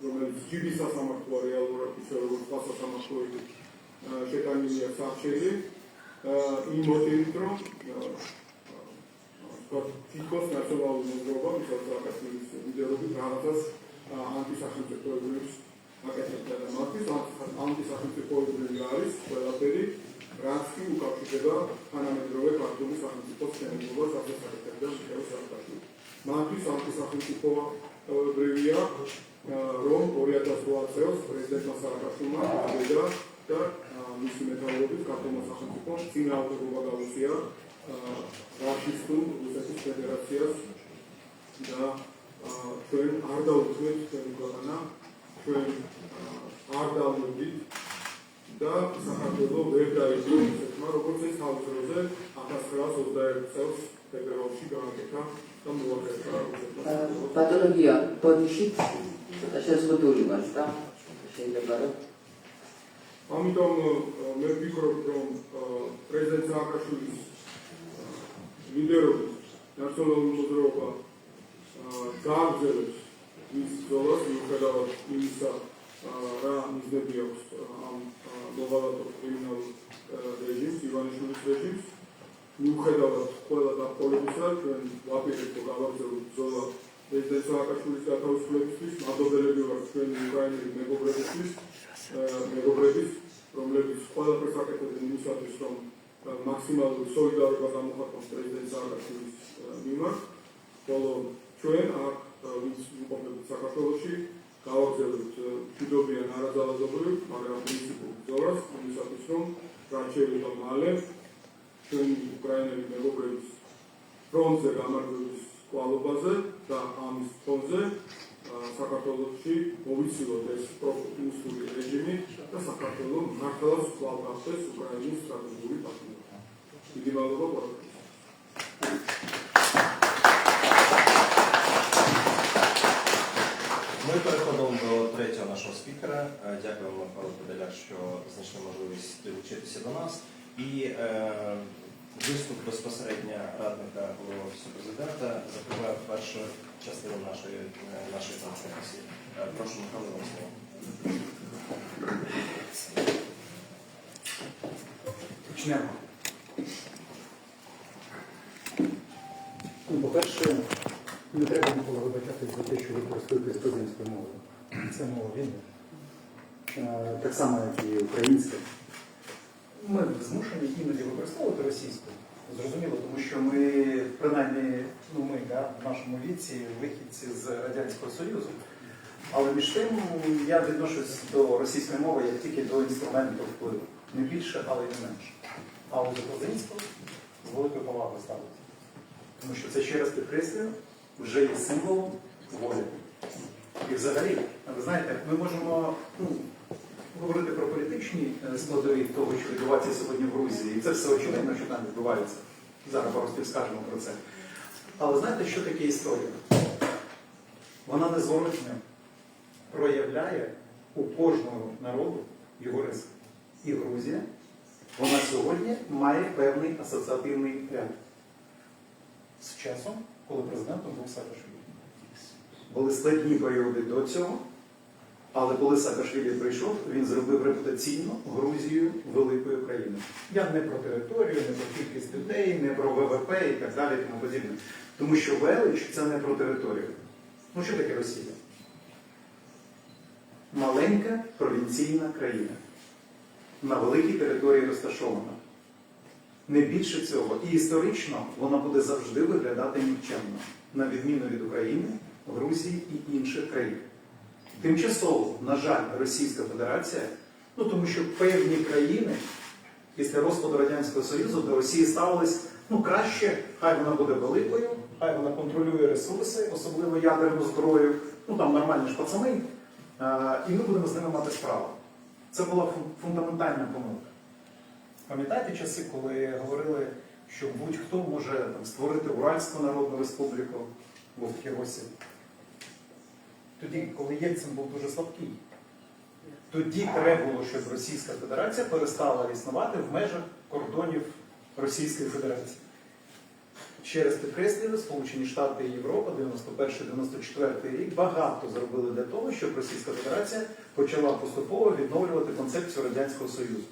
რომელიც ჯიბის სასამართლოა რეალურად, ისე როგორც სხვა სასამართლოები შეტანილია საარჩევნი, იმ მოტივით, რომ თითქოს ნაციონალური მოძრაობა, мысалы სააკაშვილის ლიდერობით რაღაცას ანტისახელმწიფოებრივს აკეთებდა და მათთვის ანტისახელმწიფოებრივი არის ყველაფერი, რაც კი უკავშირდება თანამედროვე ქართული სახელმწიფოს შემოქმედებას, ასე აკეთებდა მიხეილ სააკაშვილი. მათთვის ანტისახელმწიფოებრივია, რომ 2008 წელს პრეზიდენტმა სააკაშვილმა გადაიდა და მისი მეთაურობით ქართულმა სახელმწიფომ წინააღმდეგობა გაუწია რაშისტულ რუსეთის ფედერაციას და ჩვენ არ დავუწევთ ჩვენი ქვეყანა, ჩვენ არ დავუძვით და საქართველოს ვერ დაიწყო რუსეთმა, როგორც ეს თავის დროზე 1921 წელს ფედერალში გააკეთა და მოახერხა რუსეთმა. პათოლოგია ბოდიში შეზღუდული მას და შეიძლება რომ ამიტომ მე ვფიქრობ, რომ პრეზიდენტ სააკაშვილის ლიდერობით ნაციონალური მოძრაობა გააგრძელებს მის ბრძოლას, მიუხედავად იმისა, რა მიზნები აქვს ამ მოღალატე კრიმინალურ რეჟიმს, ივანიშვილის რეჟიმს. მიუხედავად ყველა დახმარებისა, ჩვენ ვაპირებთ, რომ გავაგრძელოთ ბრძოლა პრეზიდენტ სააკაშვილის გათავისუფლებისთვის, მადლობელები ვართ ჩვენი უკრაინელი მეგობრების, რომლებიც ყველაფერს აკეთებდნენ იმისათვის, რომ მაქსიმალური სოლიდარობა გამოხატოს პრეზიდენტ სააკაშვილის მიმართ, ხოლო ჩვენ აქ ვინც ვიმყოფებით საქართველოში, გავაგრძელებთ მშვიდობიან არაძალადობრივ, მაგრამ პრინციპულ ბრძოლას იმისათვის, რომ რაც შეიძლება მალე ჩვენი უკრაინელი მეგობრების ფრონტზე გამარჯვების კვალობაზე და ამის ფონზე საქართველოში მოვიცილოთ ეს პროპაგანდისტული რეჟიმი და საქართველოს მართლაც კვლავ გახდეს უკრაინის სტრატეგიული პარტნიორი. დიდი მადლობა ყველაფერს. Ми переходимо до третього нашого спікера. Дякуємо, Павло Подоляк, що знайшли можливість долучитися до нас. І виступ безпосередньо радника голови Офісу Президента закриває першу частину нашої конференції. Прошу, Михайло, вам слово. Почнемо. По-перше, не треба було вибачатися за те, що ви користуєтесь грузинською мовою. Це мова війни. Так само, як і українська. Ми змушені іноді використовувати російську. Зрозуміло, тому що ми, принаймні, ми в нашому віці вихідці з Радянського Союзу. Але між тим я відношусь до російської мови як тільки до інструменту впливу. Не більше, але й не менше. А от до грузинського з великою повагою ставиться. Тому що це, ще раз підкреслюю, вже є символом волі. І взагалі, ви знаєте, ми можемо говорити про політичні складові того, що відбувається сьогодні в Грузії. І це все очевидно, що там відбувається. Зараз просто скажемо про це. Але знаєте, що таке історія? Вона незворотно проявляє у кожного народу його риси. І Грузія, вона сьогодні має певний асоціативний ряд. З часом, коли президентом був Саакашвілі. Були складні періоди до цього, але коли Саакашвілі прийшов, він зробив репутаційно Грузію великою країною. Я не про територію, не про кількість людей, не про ВВП і так далі, і тому подібне. Тому що велич – це не про територію. Ну що таке Росія? Маленька провінційна країна. На великій території розташована. Не більше цього. І історично вона буде завжди виглядати нікчемно, на відміну від України, Грузії і інших країн. Тимчасово, на жаль, Російська Федерація, тому що певні країни після розпаду Радянського Союзу до Росії ставились краще, хай вона буде великою, хай вона контролює ресурси, особливо ядерну зброю, там нормальні ж пацани, і ми будемо з ними мати справу. Це була фундаментальна помилка. Пам'ятаєте часи, коли говорили, що будь-хто може створити Уральську Народну Республіку, був такий Осіб? Тоді, коли Єльцин був дуже слабкий. Тоді треба було, щоб Російська Федерація перестала існувати в межах кордонів Російської Федерації. Ще раз підкреслюю, Сполучені Штати і Європа 91-94 рік багато зробили для того, щоб Російська Федерація почала поступово відновлювати концепцію Радянського Союзу.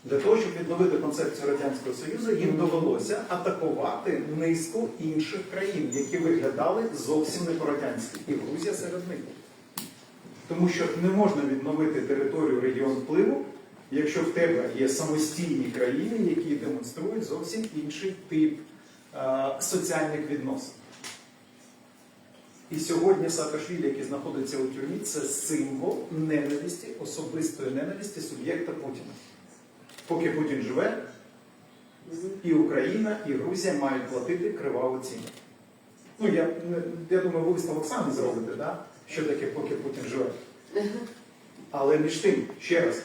Для того, щоб відновити концепцію Радянського Союзу, їм довелося атакувати низку інших країн, які виглядали зовсім не по-радянськи. І Грузія серед них. Тому що не можна відновити територію регіон впливу, якщо в тебе є самостійні країни, які демонструють зовсім інший тип соціальних відносин. І сьогодні Саакашвілі, який знаходиться у тюрмі, це символ ненависті, особистої ненависті суб'єкта Путіна. Поки Путін живе, і Україна, і Грузія мають платити криваву ціну. Я думаю, ви висновок самі зробите, да? Що таке, поки Путін живе. Але між тим, ще раз,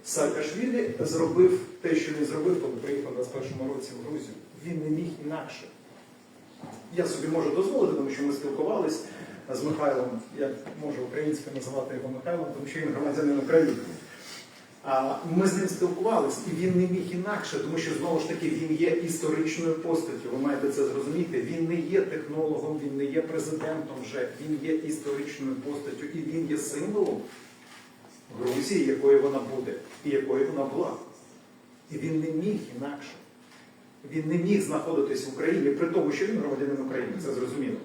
Саакашвілі зробив те, що він зробив, коли приїхав у 21-му році в Грузію. Він не міг інакше. Я собі можу дозволити, тому що ми спілкувалися з Михайлом, я можу українською називати його Михайлом, тому що він громадянин України. Ми з ним спілкувалися, і він не міг інакше, тому що, знову ж таки, він є історичною постаттю, ви маєте це зрозуміти. Він не є технологом, він не є президентом вже, він є історичною постаттю, і він є символом Грузії, якою вона буде, і якою вона була. І він не міг інакше. Він не міг знаходитись в Україні, при тому, що він громадянин України, це зрозуміло.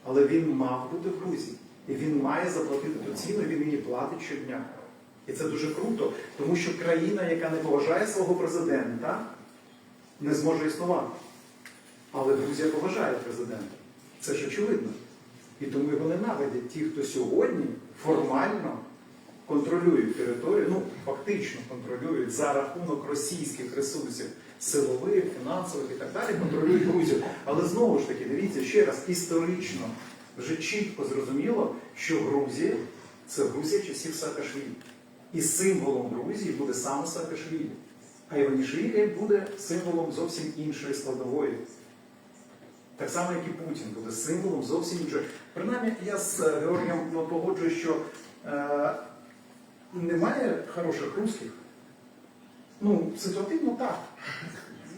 Але він мав бути в Грузії. І він має заплатити ту ціну, і він її платить щодня. І це дуже круто, тому що країна, яка не поважає свого президента, не зможе існувати. Але Грузія поважає президента. Це ж очевидно. І тому його ненавидять ті, хто сьогодні формально контролюють територію, фактично контролюють за рахунок російських ресурсів силових, фінансових і так далі, контролюють Грузію. Але знову ж таки, дивіться, ще раз, історично, вже чітко зрозуміло, що Грузія – це Грузія часів Саакашвілі. І символом Грузії буде саме Саакашвілі. А Іванішвілі буде символом зовсім іншої складової. Так само, як і Путін буде символом зовсім іншої. Принаймні, я з Георгієм погоджую, що немає хороших русських. Ситуативно так.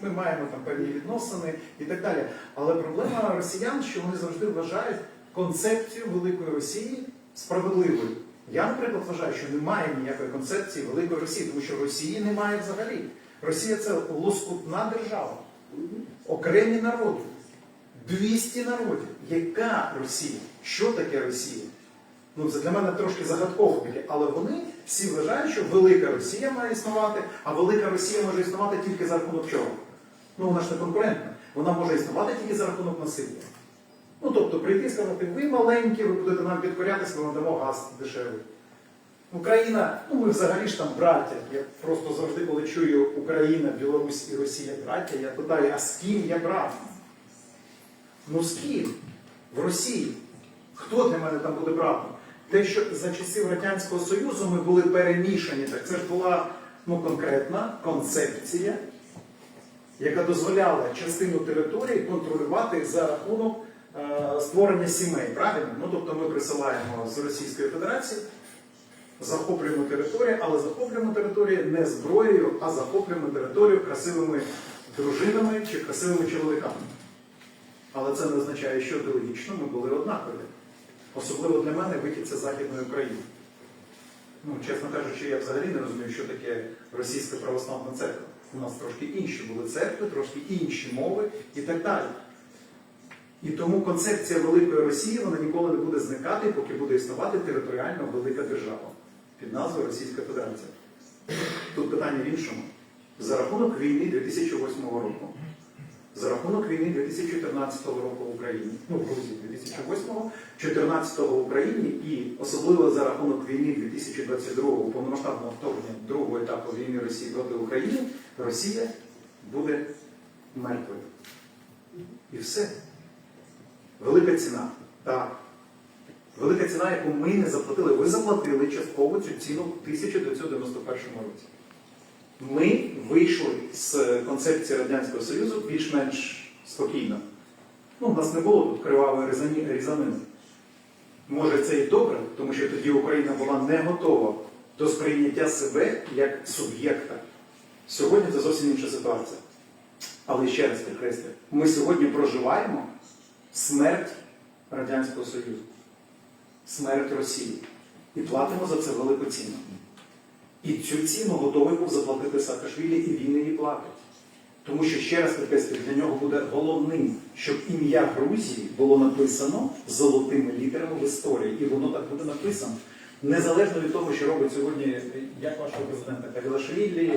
Ми маємо там певні відносини і так далі. Але проблема росіян, що вони завжди вважають концепцію Великої Росії справедливою. Я, наприклад, вважаю, що немає ніякої концепції Великої Росії, тому що Росії немає взагалі. Росія – це лоскутна держава. Окремі народи. 200 народів. Яка Росія? Що таке Росія? Це для мене трошки загадково таке. Але вони всі вважають, що Велика Росія має існувати, а Велика Росія може існувати тільки за рахунок чого? Вона ж не конкурентна. Вона може існувати тільки за рахунок насилля. Тобто прийти і сказати, ви маленькі, ви будете нам підкорятися, ми вам дамо газ дешевий. Україна, ми взагалі ж там браття. Я просто завжди, коли чую Україна, Білорусь і Росія браття, я питаю, а з ким я брат? З ким? В Росії. Хто для мене там буде братом? Те, що за часів Радянського Союзу ми були перемішані, так це ж була конкретна концепція, яка дозволяла частину території контролювати за рахунок створення сімей, правильно? Тобто ми присилаємо з Російської Федерації, захоплюємо територію, але захоплюємо територію не зброєю, а захоплюємо територію красивими дружинами чи красивими чоловіками. Але це не означає, що ідеологічно ми були однакові. Особливо для мене вихід це Західної України. Чесно кажучи, я взагалі не розумію, що таке Російська православна церква. У нас трошки інші були церкви, трошки інші мови і так далі. І тому концепція Великої Росії, вона ніколи не буде зникати, поки буде існувати територіально велика держава під назвою Російська Федерація. Тут питання в іншому. За рахунок війни 2008 року, за рахунок війни 2014 року в Україні, ну в Грузії 2008-го, 2014-го в Україні і особливо за рахунок війни 2022-го повномасштабного вторгнення другого етапу війни Росії проти України, Росія буде мертвою. І все. Велика ціна. Так. Велика ціна, яку ми не заплатили. Ви заплатили частково цю ціну в 1991 році. Ми вийшли з концепції Радянського Союзу більш-менш спокійно. Ну, у нас не було тут кривавої різанини. Може, це і добре, тому що тоді Україна була не готова до сприйняття себе як суб'єкта. Сьогодні це зовсім інша ситуація. Але ще раз підкреслюю, ми сьогодні проживаємо смерть Радянського Союзу, смерть Росії. І платимо за це велику ціну. І цю ціну готовий був заплатити Саакашвілі, і він її платить. Тому що, ще раз підкреслюю, для нього буде головним, щоб ім'я Грузії було написано золотими літерами в історії. І воно так буде написано. Незалежно від того, що робить сьогодні, як вашого президента Кавілашвілі,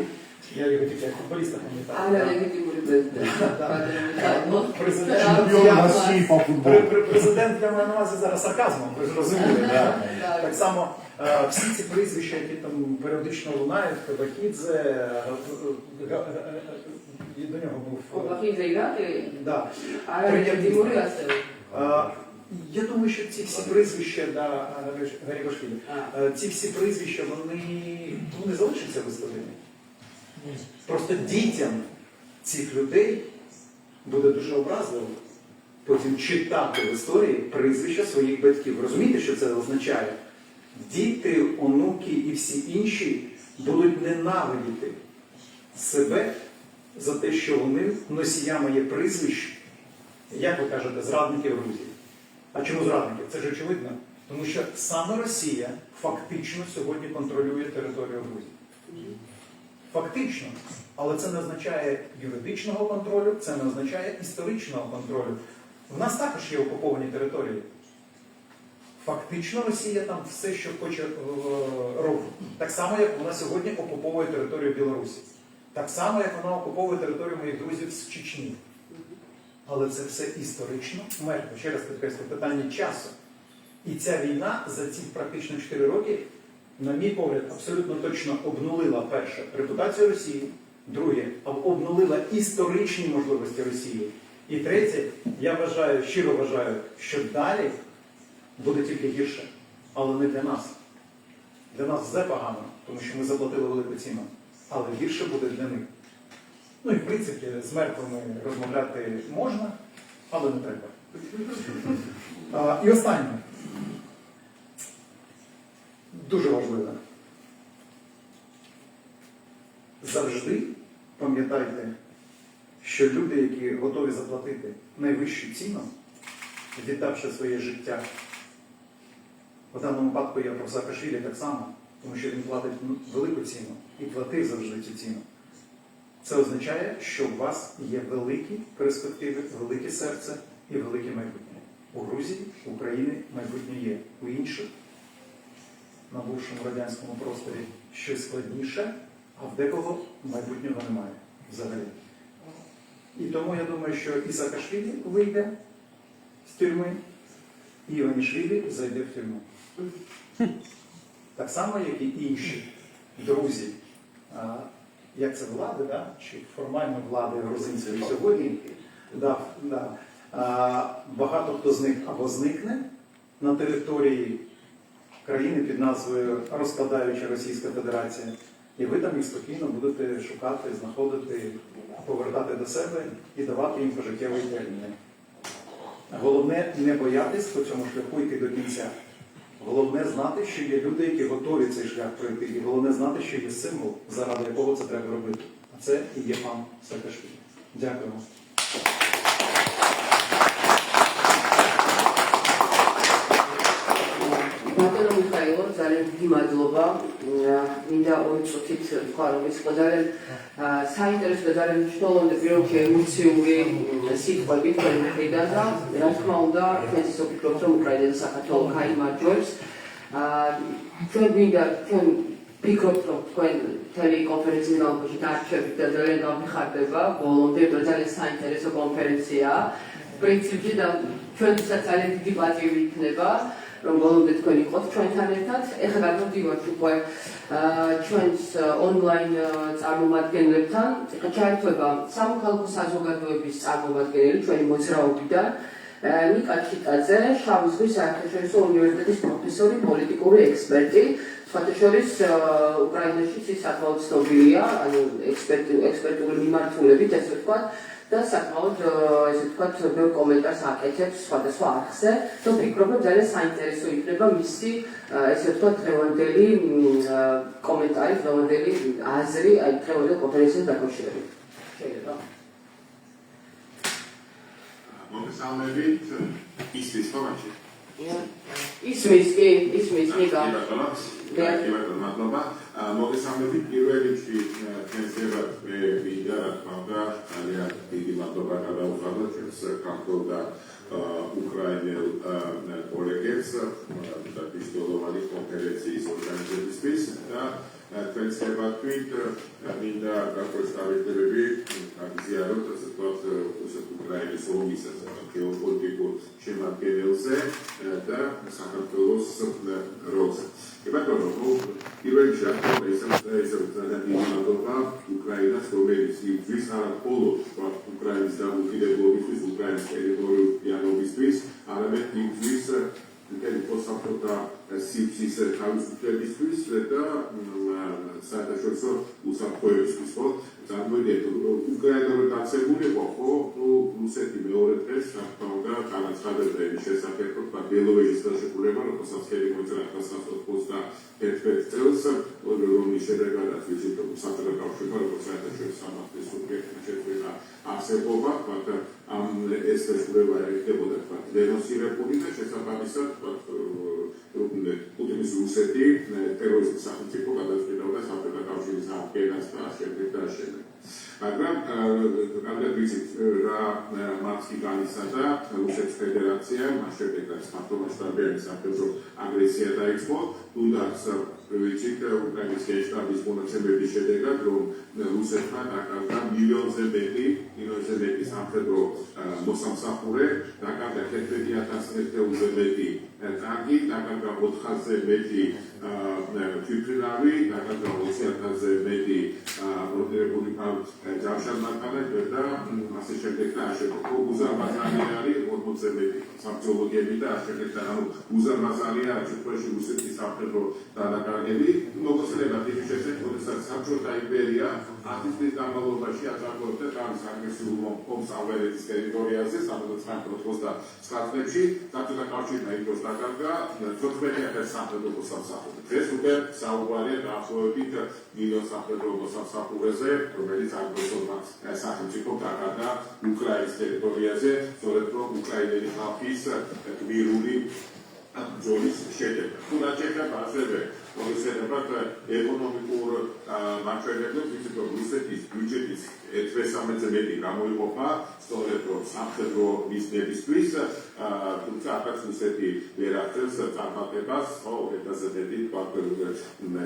я його тільки як футболіста пам'ятаю. Президент для мене на увазі зараз сарказмом, ви ж розумієте. Так само всі ці прізвища, які там періодично лунають, Бахідзе, до нього був... Бахідзе Ігати? Так. Я думаю, що ці всі прізвища, Гарібашвілі, ці всі прізвища, вони залишаться в історії. Просто дітям цих людей буде дуже образливо потім читати в історії прізвища своїх батьків. Розумієте, що це означає? Діти, онуки і всі інші будуть ненавидіти себе за те, що вони носіями є прізвищ, як ви кажете, зрадників Грузії. А чому зрадників? Це ж очевидно. Тому що саме Росія фактично сьогодні контролює територію Грузії. Фактично. Але це не означає юридичного контролю, це не означає історичного контролю. В нас також є окуповані території. Фактично Росія там все, що хоче, робить. Так само, як вона сьогодні окуповує територію Білорусі. Так само, як вона окуповує територію моїх друзів з Чечні. Але це все історично мертво. Ще раз підкреслю, питання часу. І ця війна за ці практично 4 роки, на мій погляд, абсолютно точно обнулила, перше, репутацію Росії, друге, обнулила історичні можливості Росії. І третє, я вважаю, щиро вважаю, що далі буде тільки гірше. Але не для нас. Для нас все погано, тому що ми заплатили велику ціну. Але гірше буде для них. Ну і в принципі, з мертвими розмовляти можна, але не треба. І останнє. Дуже важливе. Завжди пам'ятайте, що люди, які готові заплатити найвищу ціну, віддавши своє життя, в даному випадку я про Саакашвілі так само, тому що він платить велику ціну і платив завжди цю ціну. Це означає, що у вас є великі перспективи, велике серце і велике майбутнє. У Грузії, в Україні майбутнє є. У інших, на бувшому радянському просторі, щось складніше, а в декого майбутнього немає взагалі. І тому я думаю, що і Саакашвілі вийде з тюрми, і Іванішвілі зайде в тюрму. Так само, як і інші друзі, як це влади, да? Чи формально влади грузинської сьогодні, багато хто з них або зникне на території країни під назвою розкладаюча Російська Федерація, і ви там їх спокійно будете шукати, знаходити, повертати до себе і давати їм пожиттєві терміни. Головне не боятись по цьому шляху йти до кінця. Головне знати, що є люди, які готові цей шлях пройти. І головне знати, що є символ, заради якого це треба робити. А це і є пан Саакашвілі. Дякуємо. ბატონო მიხაილო, ძალიან დიდი მადლობა. მინდა ორი-წუთით ვთქვა, რომ ის იყო ძალიან საინტერესო და ძალიან მნიშვნელოვანი პირველში ემოციური სიტყვები თქვენი მხრიდან და რა თქმა უნდა, თქვენ ისე ვფიქრობთ, რომ უკრაინა და საქართველო გაიმარჯვებს. ჩვენ გვინდა ჩვენ ფიქრობთ, რომ თქვენ მთელი კონფერენციის განმავლობაში დარჩებით და ძალიან გამიხარდება ბოლომდე, რომ ძალიან საინტერესო კონფერენციაა. პრინციპში და ჩვენთვისაც ძალიან დიდი პატივი იქნება, რომ ბოლომდე თქვენ იყოთ ჩვენთან ერთად. ეხლა გადავდივართ უკვე ჩვენს ონლაინ წარმომადგენლებთან. ეხლა ჩაერთვება სამოქალაქო საზოგადოების წარმომადგენელი ჩვენი მოძრაობიდან. ნიკა ჩიტაძე, შავი ზღვის საერთაშორისო უნივერსიტეტის პროფესორი, პოლიტიკური ექსპერტი. სხვათა შორის უკრაინაშიც ის საკმაოდ ცნობილია, ანუ ექსპერტული მიმართულებით, ესე ვთქვათ, და საკმაოდ ესე ვთქვათ, ბევრ კომენტარს აკეთებს სხვადასხვა არხზე. და ვფიქრობ, რომ ძალიან საინტერესო იქნება მისი ესე ვთქვათ, დღევანდელი კომენტარი, დღევანდელი აზრი, აი დღევანდელი კონფერენციას დაკავშირებით. შეიძლება. მოგესალმებით, ისმის ფორმატში. ისმის ნიკა. მადლობა. მოგესალმებით პირველ რიგში თქვენსებად მე ვიდა რა თქმა უნდა ძალიან დიდი მადლობა გადაუხადოთ ჩვენს ქართულ და უკრაინელ კოლეგებს და მნიშვნელოვანი კონფერენციის ორგანიზებისთვის და თქვენსებად მინდა გაგრძელებები აგზიაროთ ასე ვთქვათ უკრაინის ომის გეოპოლიტიკურ შემადგენელზე და საქართველოს როლზე. პირველ რიგში ძალიან დიდი მადლობა უკრაინას, რომელიც იბრძვის არა მხოლოდ უკრაინის დამოუკიდებლობისთვის, უკრაინის ტერიტორიულობისთვის, არამედ იბრძვის პოსტსაბჭოთა სივრცის თავისუფლებისთვის და საერთაშორისო უსაფრთხოებისთვის. Zambudet Ukraina დაცემული იყო, ხო, რუსეთი მეორე დღეს თქმა განაცხადებდა იმის შესახებ, რომ ბელოვეჟის დაშეკურება, რომელსაც ხელი მოეწერა 1991 წელს, რომლის შედეგადაც ვიცით, რომ საბჭოთა კავშირმა, როგორც საერთაშორისო სამართლის სუბიექტი შეწყვეტა არსებობა, ამ ეს დაშეკურება იქნებოდა დენონსირებული და შესაბამისად პუტინის რუსეთი ტერორისტის სახელმწიფო გადაწყვეტა საბჭოთა კავშირის აღდგენას და შედგენას. მაგრამ კარგად ვიცით რა მარცხი განიცადა რუსეთის ფედერაციამ, მას შემდეგ რაც მართლმასშტაბიანი სამხედრო აგრესია დაიწყო, თუნდაც ვიცით უკრაინის გენშტაბის მონაცემების შედეგად, რომ რუსეთმა დაკარგა მილიონზე მეტი სამხედრო მოსამსახურე, დაკარგა 11,000 ჰექტარზე მეტი ტანკი, დაკარგა 400-ზე მეტი თვითმფრინავი, დაკარგა 20,000-ზე მეტი როტირებული ჯავშანმანქანები და ასე შემდეგ და ასე. უზარმაზარი არის 40-ზე მეტი საბრძოლოები და ასე შემდეგ. ანუ უზარმაზარია ჩვენში რუსეთის სამხედრო დანაკარგები. მოგხსენებათ იმის შესახებ, როდესაც საბჭოთა იმპერია 10 წლის განმავლობაში აწარმოებდა თავის აგრესიულ ომს ავერეთის ტერიტორიაზე 1989 წლებში. საბჭოთა კავშირმა იმ დროს დაკარგა 14,000 სამხედრო მოსამსახურე. დღეს უკვე საუბარია დაახლოებით მილიონ სამხედრო მოსამსახურეზე, რომელიც აგრესორმა სახელმწიფომ დაკარგა უკრაინის ტერიტორიაზე, სწორედ რომ უკრაინელი ხალხის გმირული ბრძოლის შედეგად. თუ რა შეეხება ასევე მოგესალმებით ეკონომიკურ მაჩვენებლებს, ვიცით რომ რუსეთის ბიუჯეტის 13%-ზე მეტი გამოიყოფა სწორედ რომ სამხედრო მიზნებისთვის, თუმცა აქაც რუსეთი ვერ აღწევს წარმატებას, ხო, 1000-ზე მეტი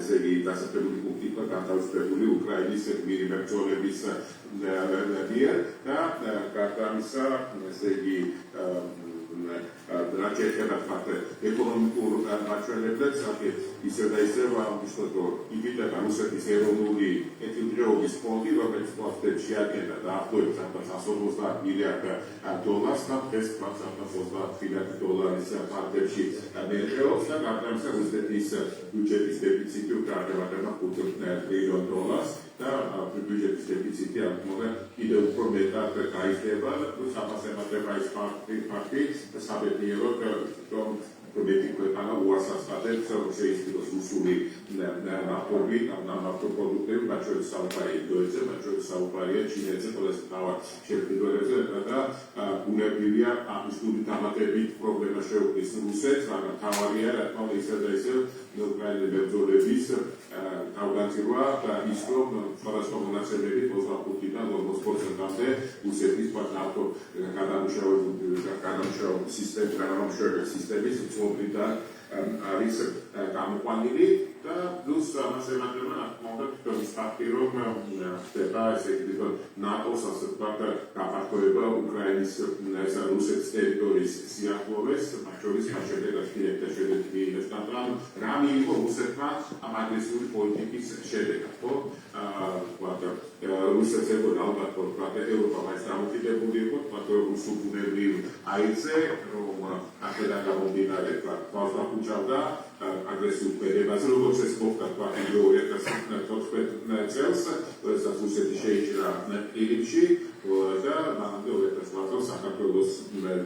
ესე იგი დასაქმებული პუნქტი განთავსებული უკრაინის გმირი მებრძოლების მიერ და გარდა ამისა, ესე იგი რა შეეხება ეკონომიკურ მაჩვენებლებს, ისევ და ისევ ვამბობთ, რომ იბიდება რუსეთის ეროვნული კეთილდღეობის ფონდი, რომელიც ფაქტებში შეადგენდა დაახლოებით 150 მილიარდ დოლარს და დღეს 130 მილიარდ დოლარის ფარგლებში მიეღწევს და გარდა ამისა რუსეთის ბიუჯეტის დეფიციტი უკრაინებადება 5 ტრილიონ დოლარს და ბიუჯეტის დეფიციტი ამგვარად კიდევ უფრო მეტად გაიზრდება და სამას ემატება ის ფაქტი საბედნიეროდ რომ მეტი ქვეყანა უარს ასწადებს შეისწავლოს რუსული ნავთობი, ნავთობპროდუქტები, მათ შორის საუბარია ინდოეთზე, მათ შორის საუბარია ჩინეთზე, ყველაზე მთავარ შეფრიდველებზე და ბუნებრივია აღნიშნული დამატებით პრობლემა შეუქმნის რუსეთს, მაგრამ მთავარია რა თქმა უნდა ისევ და ისევ უკრაინელი მებრძოლების თავგანწირვა და ის რომ სხვადასხვა მონაცემები 25-დან 40%-მდე რუსეთის ნავთობ განამუშავებელი სისტემის მწვდიდან არის გამოყვანილი და პლუს ამას ემატება რა თქმა უნდა თვითონ ის ფაქტი რომ ხდება ესე იგი ნატოს ასე ვთქვათ გაფართოება უკრაინის რუსეთის ტერიტორიის სიახლოვეს მათ შორის ამ შედეგად შედეგად რა მიიღო რუსეთმა ამ აგრესიული პოლიტიკის შედეგად ხო რუსეთს ეკონა ალბათ რომ ევროპა მაინც დამოკიდებული იყო თქო რუსულ ბუნებრივ აირზე რომ აქედან გამომდინარე თვალს დახუჭავდა აგრესიულ ქმედებაზე როგორც ეს მოხდა თქო 2014 წელს როდესაც რუსეთი შეიჭრა ყირიმში და მანამდე 2008 წელს საქართველოს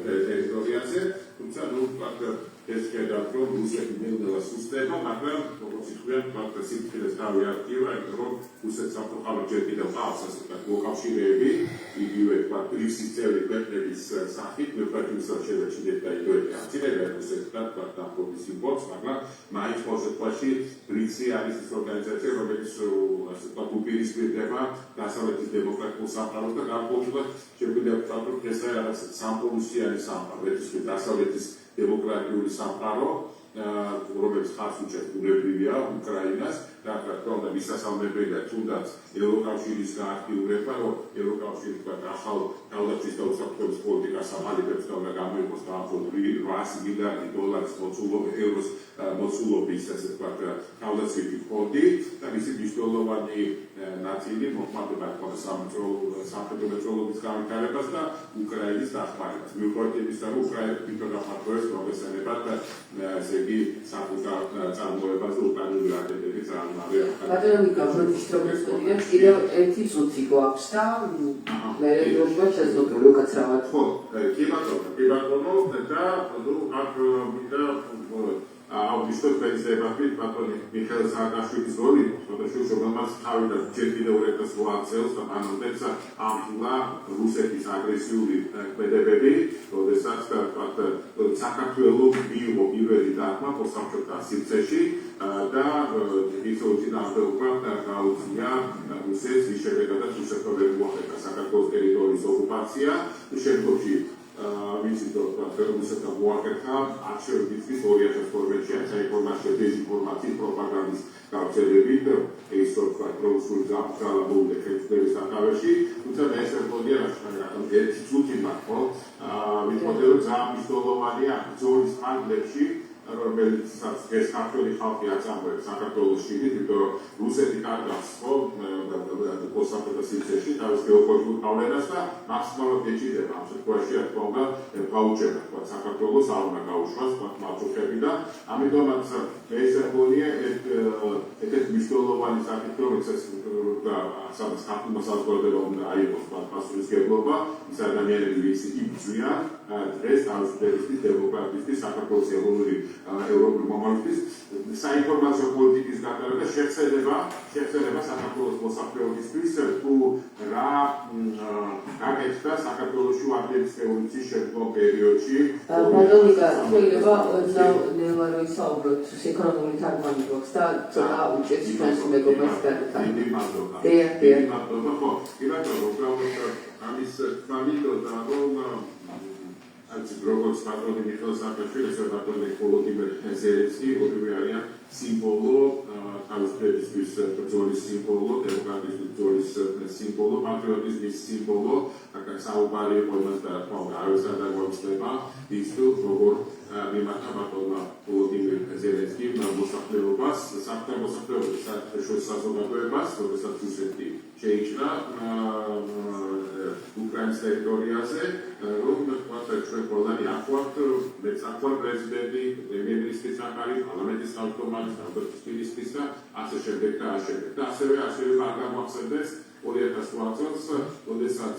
ტერიტორიაზე თუმცა ნუ თქო ეს ხედავთ რომ რუსეთი ნელ-ნელა სუსტდება მაგრამ როგორც იყვიან თქო სიკვდილის თავი აქტიურა იმიტომ რომ რუსეთს საფრთხე ჯერ კიდევ ყავს ასე ვთქვათ მოკავშირეები იგივე თქო ტრიფსის წევრი ქვეყნების სახით მეფართვისად შედაჭიდეთ და იგივე აქტივებდა რუსეთთან თქო დამპყრობის იმპორტს მაგრამ მაინც მოსაკვაში ბრიცი არის ის ორგანიზაცია რომელიც ასე ვთქვათ უპირისპირდება დასავლეთის დემოკრატიულ სამყაროს და გარკვეულად შეგვიძლია ვთქვათ რომ ეს არის რაღაც სამპოლუსიანი სამყარო ეს დასავლეთის დემოკრატიული სამყარო რომელიც ხარს უჭერს ბუნებრივია უკრაინას და რა თქმა უნდა მისასალმებელია თუნდაც ევროკავშირის გააქტიურება რომ ევროკავშირი თქვა ახალ თავდაცვის და უსაფრთხოების პოლიტიკას ამალებს და უნდა გამოიყოს დაახლოებით $800 მილიარდი ევროს მოცულობის ასე ვთქვათ თავდაცვითი ფონდი და მისი მნიშვნელოვანი ნაწილი მოხმარდება თქო სამხედრო მეწოლობის განვითარებას და უკრაინის დახმარებას მიუხედავად რომ უკრაინა თვითონ დახმარებას პროფესიონალებად ესე იგი საკუთარ წარმოებაზე უკრაინული რაკეტები ბატონიკა პროტესტებს კიდევ კიდევ ერთი წუთი გვაქვს და მე როგორ შეძლო უკაცრავად ხო კი ბატონო და ნუ აქ მინდა აუგუსტოს პრეზიდენტი ბატონი მიხეილ სააკაშვილის როლი ფოტოშოპში რომელმაც თავიდან ჯერ კიდევ 2008 წელს და მანამდეც ამხილა რუსეთის აგრესიული ქმედებები, როდესაც საქართველოს მიიღო პირველი დარტყმა პოსტსაბჭოთა სივრცეში და ის ორიგინალურად უკვე გაუწია რუსეთს ის შედეგადაც რუსეთმა ვერ მოახერხა საქართველოს ტერიტორიის ოკუპაცია შემდგომში ვიცით რომ რუსეთმა მოახერხა არჩევნების 2012 წელს საინფორმაციო დეзинფორმაციის პროპაგანდის გავრცელებით ეს ვთქვათ პროსული ძალაბოლდა ხელისუფლების სათავეში თუმცა ეს ერთოდია რა ერთი წუთი მაქვს ხო ვიტყოდი რომ ძალიან მნიშვნელოვანია ბრძოლის ფარგლებში რომელიც ეს ქართული ხალხი აწამბებს საქართველოში იმიტომ რომ რუსეთი კარგავს ხო პოსტსაბჭოთა სივრცეში თავის გეოპოლიტიკურ გავლენას და მაქსიმალურად ეჭიდება ამ შემთხვევაში რა თქმა უნდა გაუჭერდა თქვა საქართველოს არ უნდა გაუშვას თქვა მაწუხები და ამიტომაც ეს ერთოდია ერთ მნიშვნელოვანი საკითხი რომელსაც სადაც ქართულმა საზოგადოებამ უნდა აიღოს პასუხისმგებლობა ის ადამიანები ვინც იბრძვიან დღეს თავისუფლების დემოკრატიის საქართველოს ევროპული მომავლის საინფორმაციო პოლიტიკის გატარება შეეხება საქართველოს მოსახლეობისთვის თუ რა გაკეთდა საქართველოში ვარდების რევოლუციის შემდგომ პერიოდში ბატონიკა შეიძლება ნელა რო ისაუბროთ სინქრონული თარგმანი გვაქვს და ცოტა უჭერს ჩვენს მეგობრებს გადათან მადლობა ხო ირაკო უბრალოდ ამის თვალითო და რომ Als როგორც ბატონი მიხეილ სააკაშვილი, ესე ბატონი ვოლოდიმირ ზელენსკი, ორივე არიან სიმბოლო თავისუფლებისთვის ბრძოლის სიმბოლო, დემოკრატიის ბრძოლის სიმბოლო, პატრიოტიზმის სიმბოლო, საუბარი იყო იმას და რა თქმა უნდა არავის არ დაგვაცხადება ის თუ როგორ მიმართა ბატონმა ვოლოდიმირ ზელენსკიმ მოსახლეობას, საკუთარ მოსახლეობის საერთაშორისო საზოგადოებას, როდესაც რუსეთი შეიჭრა უკრაინის ტერიტორიაზე, რომ თქვათ ჩვენ ყველანი აყვავთ მეც აყვავ პრეზიდენტი, პრემიერ-მინისტრის საკარი, პარლამენტის თავმჯდომარე, სახელმწიფო მინისტრის და ასე შემდეგ და ასე შემდეგ. და ასევე არ გამახსენდეს 2008 წელს, როდესაც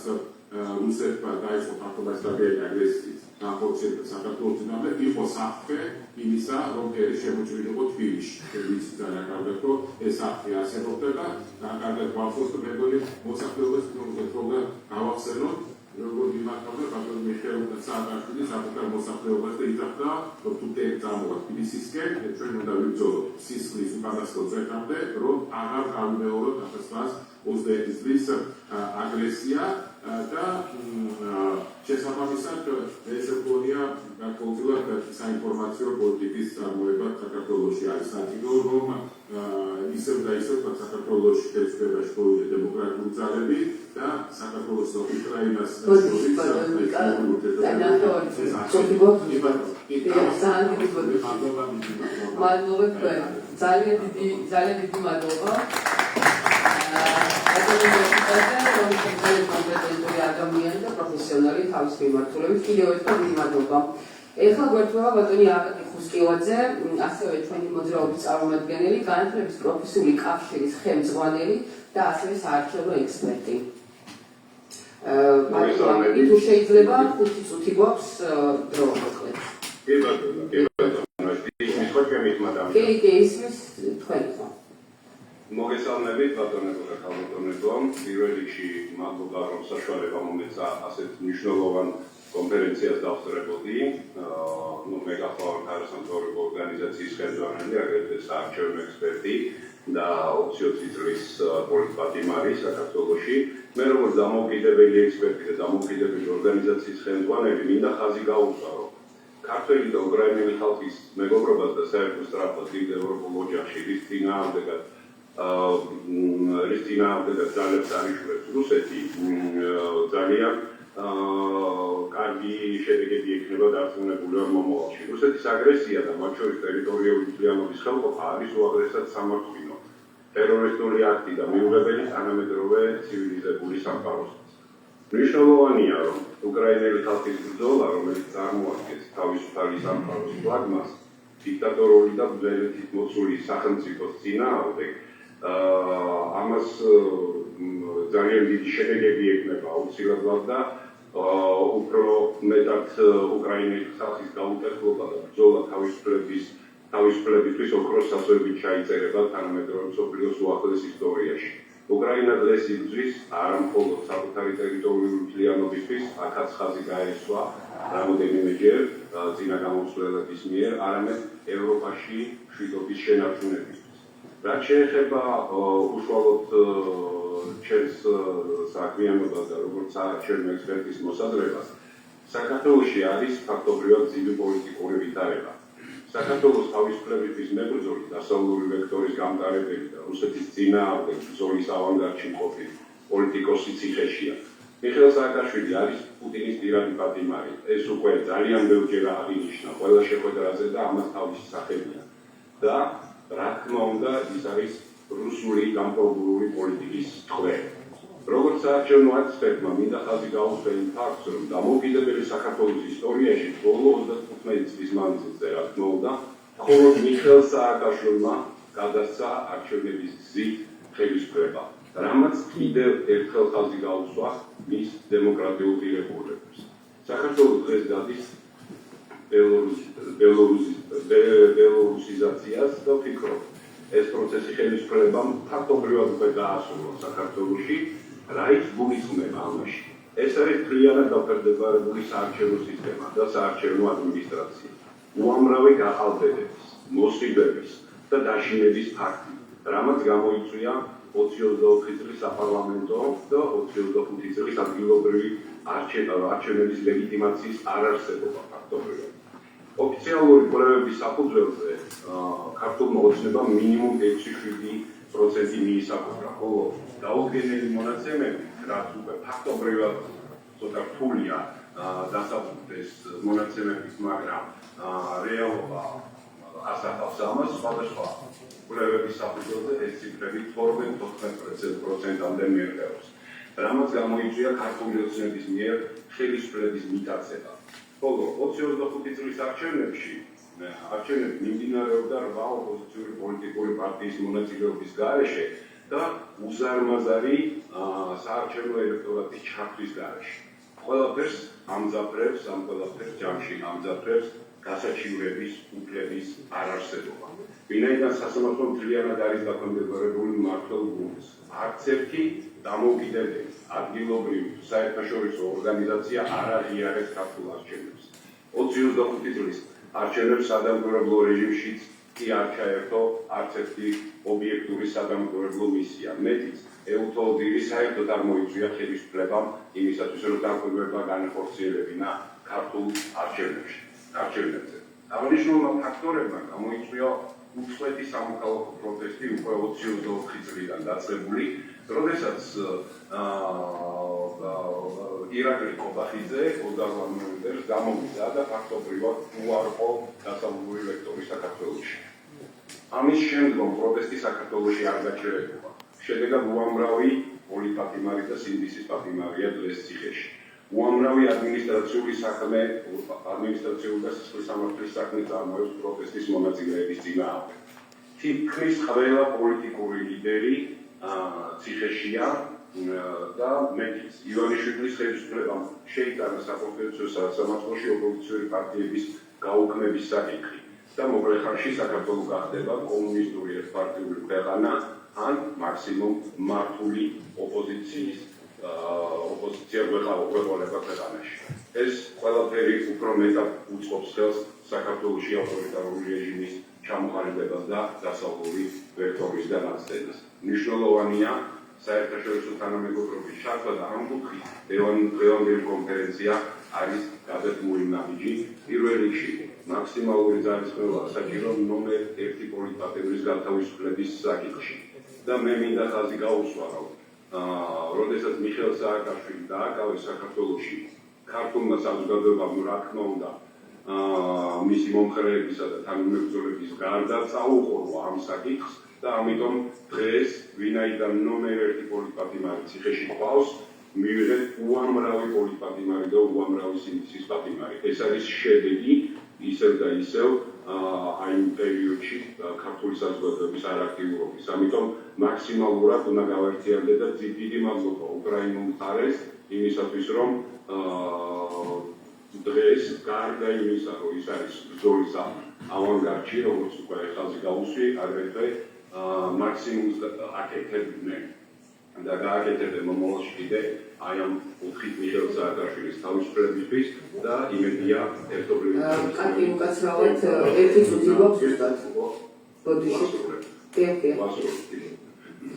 რუსეთმა დაიწყო ფართომასშტაბიანი აგრესიის განხორციელება საქართველოს წინააღმდეგ, იყო საფრთხე იმისა, რომ ერი შემოჭრილიყო თბილისში. ვიცით ძალიან კარგად, რომ ეს საფრთხე არსებობდა და კარგად გვახსოვს, რომ მეგონი მოსახლეობას უნდა გავახსენოთ, როგორ იმართავდა ბატონ მიხეილ სააკაშვილი საკუთარ მოსახლეობას და იძახდა, რომ თუ ტერი წამოვა თბილისისკენ, ჩვენ უნდა ვიბრძოლოთ სისხლის უკანასკნელ წლამდე, რომ აღარ გავიმეოროთ 1921 წლის აგრესია და შესაბამისად, ეს რგოლია განხილულად საინფორმაციო პოლიტიკის წარმოება საქართველოში არის სათინო, რომ ისევ და ისევ საქართველოში შეცდება შრომის დემოკრატიული ძალები და საქართველოს და უკრაინას ძალიან დიდი მადლობა. ადამიანი და პროფესიონალი თავის მიმართულებით კიდევ ერთხელ დიდი მადლობა. ეხლა გვერდება ბატონი აკაკი ხუსკილაძე, ასევე ჩვენი მოძრაობის წარმომადგენელი, განათლების პროფესიული კავშირის ხელმძღვანელი და ასევე საარქივო ექსპერტი. ბატონი, თუ შეიძლება 5 წუთი გვაქვს დრო მოკლედ. კი, ისმის თქვენი ხო? მოგესალმებით ბატონებო და ქალბატონებო, პირველ რიგში მადლობა რომ საშუალება მომეცა ასეთ მნიშვნელოვან კონფერენციას დავსწრებოდი. მე გახლავართ არასამთავრობო ორგანიზაციის ხელმძღვანელი, აგრეთვე საარჩევნო ექსპერტი და 20 წლის პოლიტპატიმარი საქართველოში. მე როგორც დამოუკიდებელი ექსპერტი და დამოუკიდებელი ორგანიზაციის ხელმძღვანელი მინდა ხაზი გაუწვა, რომ ქართველი და უკრაინელი ხალხის მეგობრობას და საერთო სწრაფად დიდ ევროპულ ოჯახში რის წინააღმდეგად ძალებს არიშურებს რუსეთი ძალიან კარგი შედეგები ექნება დარწმუნებული ვარ მომავალში. რუსეთის აგრესია და მათ შორის ტერიტორიული მთლიანობის ხელყოფა არის უაღრესად სამართლინო, ტერორისტული აქტი და მიუღებელი თანამედროვე ცივილიზებული სამყაროსთვის. მნიშვნელოვანია, რომ უკრაინელი ხალხის ბრძოლა, რომელიც წარმოადგენს თავისუფალი სამყაროს ფლაგმანს, დიქტატორული და ბრძოლით მოცული სახელმწიფოს წინააღმდეგ, ამას ძალიან დიდი შედეგები ექნება აუცილებლად და უფრო მეტად უკრაინელი ხალხის გაუტეხლობა და ბრძოლა თავისუფლებისთვის ოქროს საზღვრებით ჩაიწერება თანამედროვე მსოფლიოს უახლეს ისტორიაში. უკრაინა დღეს იბრძვის არა მხოლოდ საკუთარი ტერიტორიული მთლიანობისთვის, აქაც ხაზი გაესვა რამდენიმეჯერ წინა გამოსვლელების მიერ, არამედ ევროპაში მშვიდობის შენარჩუნებისთვის. რაც შეეხება უშუალოდ ჩემს საქმიანობას და როგორც საარჩევნო ექსპერტის მოსაზრებას, საქართველოში არის ფაქტობრივად ძილი პოლიტიკური ვითარება. საქართველოს თავისუფლებისთვის მებრძოლი დასავლური ვექტორის გამტარებელი და რუსეთის წინააღმდეგ ბრძოლის ავანგარდში მყოფი პოლიტიკოსი ციხეშია. მიხეილ სააკაშვილი არის პუტინის პირადი პატიმარი. ეს უკვე ძალიან ბევრჯერ აღინიშნა ყველა შეხვედრაზე და ამას თავისი სახელია. და რა თქმა უნდა, ის არის რუსული გამპრობლული პოლიტიკის თხრე. როგორც საარჩევნო ექსპერტმა მინდა ხაზი გაუსვა იმ ფაქტს, რომ დამოუკიდებელი საქართველოს ისტორიაში ბოლო 35 წლის მანძილზე, რა თქმა უნდა, მხოლოდ მიხეილ სააკაშვილმა გადასცა არჩევნების გზით ხელისუფლება, რამაც კიდევ ერთხელ ხაზი გაუსვა მის დემოკრატიულ ღირებულებებს. საქართველოს დღეს გადის ბელორუსიზაციას და ვფიქრობ, ეს პროცესი ხელისუფლებამ ფაქტობრივად უკვე დაასრულა საქართველოში, რაიც გულისხმება ამაში. ეს არის მთლიანად დაფარდებარებული საარჩევნო სისტემა და საარჩევნო ადმინისტრაცია. უამრავი გაყალბებების, მოსყიდვების და დაშინების ფაქტი, რამაც გამოიწვია 24 წლის საპარლამენტო და 25 წლის ადგილობრივი არჩევნების ლეგიტიმაციის არარსებობა ფაქტობრივად. ოფიციალური კვლევების საფუძველზე ქართულმა ოცნებამ მინიმუმ 6-7% მიისაკუთრა, ხოლო დაუდგენელი მონაცემები, რაც უკვე ფაქტობრივად ცოტა რთულია დასაბუთდეს მონაცემების, მაგრამ რეალობა ასახავს ამას, სხვადასხვა კვლევების საფუძველზე ეს ციფრები 12-14%-მდე მიიღებს, რამაც გამოიწვია ქართული ოცნების მიერ ხელისუფლების მიტაცება. ხოლო 25 წლის არჩევნებში მიმდინარეობდა 8 ოპოზიციური პოლიტიკური პარტიის მონაწილეობის გარეშე და უზარმაზარი საარჩევნო ელექტორატის ჩართვის გარეშე. ყველაფერს ამძაფრებს, ამ ყველაფერს ჯამში ამძაფრებს გასაჩივრების უფლების არარსებობა. ვინაიდან სასამართლო მთლიანად არის დაქვემდებარებული მმართველ გუნდს, არც ერთი დამოუკიდებელი ადგილობრივი საერთაშორისო ორგანიზაცია არ აღიარებს ქართულ არჩევნებს. 25 წლის არჩევნებს სადამკვირვებლო რეჟიმშიც კი არ ჩაერთო არც ერთი ობიექტური სადამკვირვებლო მისია. მეტიც, EUTODIR-ი საერთოდ არ მოიწვია ხელისუფლებამ იმისათვის, რომ დამკვირვებლება განახორციელებინა ქართულ არჩევნებზე. აღნიშნულმა ფაქტორებმა გამოიწვია უწყვეტი სამოქალაქო პროტესტი უკვე 24 წლიდან დაწყებული, როდესაც ირაკლი ყობახიძე 28 ნოემბერს გამოვიდა და ფაქტობრივად უარყო დასავლური ვექტორი საქართველოში. ამის შემდგომ პროტესტი საქართველოში არ გაჩერებულა. შედეგად უამრავი პოლიტპატიმარი და სინდისის პატიმარია დღეს ციხეში. უამრავი ადმინისტრაციული და სისხლის სამართლის საქმე წარმოებს პროტესტის მონაწილეების წინააღმდეგ. თითქმის ყველა პოლიტიკური ლიდერი ციხეშია და მეტიც. ივანიშვილის ხელისუფლებამ შეიტანა საკონსტიტუციო სამართლოში ოპოზიციური პარტიების გაუქმების საკითხი და მოკლე ხანში საქართველო გახდება კომუნისტური ერთპარტიული ქვეყანა ან მაქსიმუმ მართული ოპოზიცია გვეყოლება ქვეყანაში. ეს ყველაფერი უფრო მეტად უწყობს ხელს საქართველოში ავტორიტარული რეჟიმის ჩამოყალიბებას და დასავლური ვექტორის განაცდებას. მნიშვნელოვანია საერთაშორისო თანამეგობრობის ჩართვა და ამ კუთხით დღევანდელი კონფერენცია არის გადადგმული ნაბიჯი. პირველ რიგში მაქსიმალური ძალისხმევა საჭირო ნომერ 1 პოლიტპატიმრის განთავისუფლების საკითხში. და მე მინდა ხაზი გაუსვა, რომ როდესაც მიხეილ სააკაშვილი დააკავეს საქართველოში, ქართულმა საზოგადოებამ რა თქმა უნდა მისი მომხრეებისა და თანამებრძოლების გარდა წაუყოლა ამ საკითხს და ამიტომ დღეს ვინაიდან ნომერ 1 პოლიტპატიმარი ციხეში ყავს, მივიღეთ უამრავი პოლიტპატიმარი და უამრავი სინდისის პატიმარი. ეს არის შედეგი ისევ და ისევ იმ პერიოდში ქართული საზოგადოების არაქტიურობის. ამიტომ მაქსიმალურად უნდა გავერთიანდეთ და დიდი მადლობა უკრაინულ მხარეს იმისათვის, რომ დღეს გარდა იმისა, რომ ის არის ბრძოლის ავანგარდში, როგორც უკვე ხაზი გაუსვი, აგრეთვე მაქსიმუმს აკეთებდნენ და გააკეთებენ მომავალში კიდე აი ამ კუთხით მიხეილ სააკაშვილის თავისუფლებისთვის და იმედია ერთობლივი კარგი უკაცრავად ერთი წუთი გვაქვს ზუსტად. ბოდიში.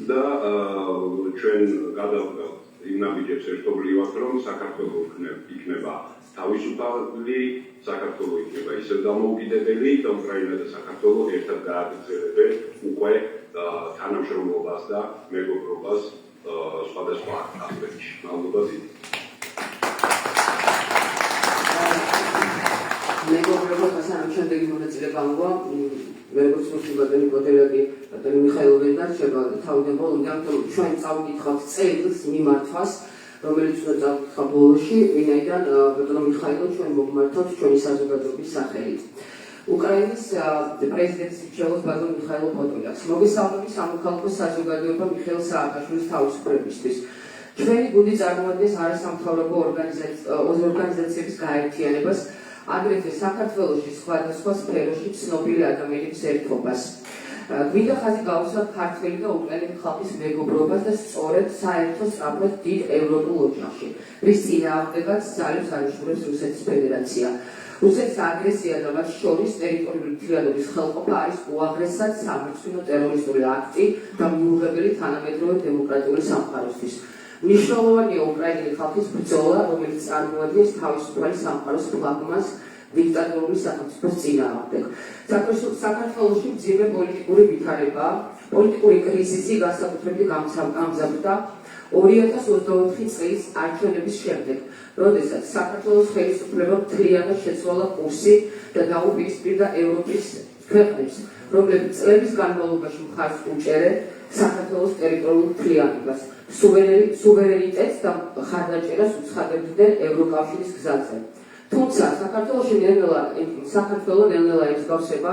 და ჩვენ გადავდგავთ იმ ნაბიჯებს ერთობლივად, რომ საქართველო იქნება თავისუფალი, საქართველო იქნება ისევ დამოუკიდებელი და უკრაინა და საქართველო ერთად გააგრძელებენ უკვე თანამშრომლობას და მეგობრობას სხვადასხვა ასპექტში. მადლობა დიდი. მეგობრებმა შემდეგი მონაწილეობა მოვა, როგორც მოსულბატონი პოდელაკი, ბატონი მიხაილოვი დარჩება თავიდან ბოლომდე, ამიტომ ჩვენ წავიკითხავთ წელს მიმართვას, რომელიც უნდა წავიკითხა ბოლოში, ვინაიდან ბატონო მიხაილო ჩვენ მოგმართავთ ჩვენი საზოგადოების სახელით. უკრაინის პრეზიდენტის მრჩევლობს ბატონ მიხაილ პოდოლაკს. მოგესალმები სამოქალაქო საზოგადოება მიხეილ სააკაშვილის თავისუფლებისთვის. ჩვენი გუნდი წარმოადგენს არასამთავრობო ორგანიზაციების გაერთიანებას, აგრეთვე საქართველოში სხვადასხვა სფეროში ცნობილი ადამიანების ერთობას. გვინდა ხაზი გაუსვათ ქართველი და უკრაინელი ხალხის მეგობრობას და სწორედ საერთო სწრაფად დიდ ევროპულ ოჯახში, რის წინააღმდეგაც ძალებს არიშურებს რუსეთის ფედერაცია. რუსეთის აგრესია და მათ შორის ტერიტორიული მთლიანობის ხელყოფა არის უაღრესად სამართლიანო ტერორისტული აქტი და მიუღებელი თანამედროვე დემოკრატიული სამყაროსთვის. მნიშვნელოვანია უკრაინელი ხალხის ბრძოლა, რომელიც წარმოადგენს თავისუფალი სამყაროს ფლაგმანს დიქტატორული სახელმწიფოს წინააღმდეგ. საქართველოში მძიმე პოლიტიკური ვითარებაა, პოლიტიკური კრიზისი განსაკუთრებით გამძაფრდა 2024 წლის არჩევნების შემდეგ, როდესაც საქართველოს ხელისუფლებამ მთლიანად შეცვალა კურსი და დაუპირისპირდა ევროპის ქვეყნებს, რომლებიც წლების განმავლობაში მხარს უჭერენ საქართველოს ტერიტორიულ მთლიანობას, სუვერენიტეტს და მხარდაჭერას უცხადებდნენ ევროკავშირის გზაზე. თუმცა საქართველო ნელ-ნელა ემსგავსება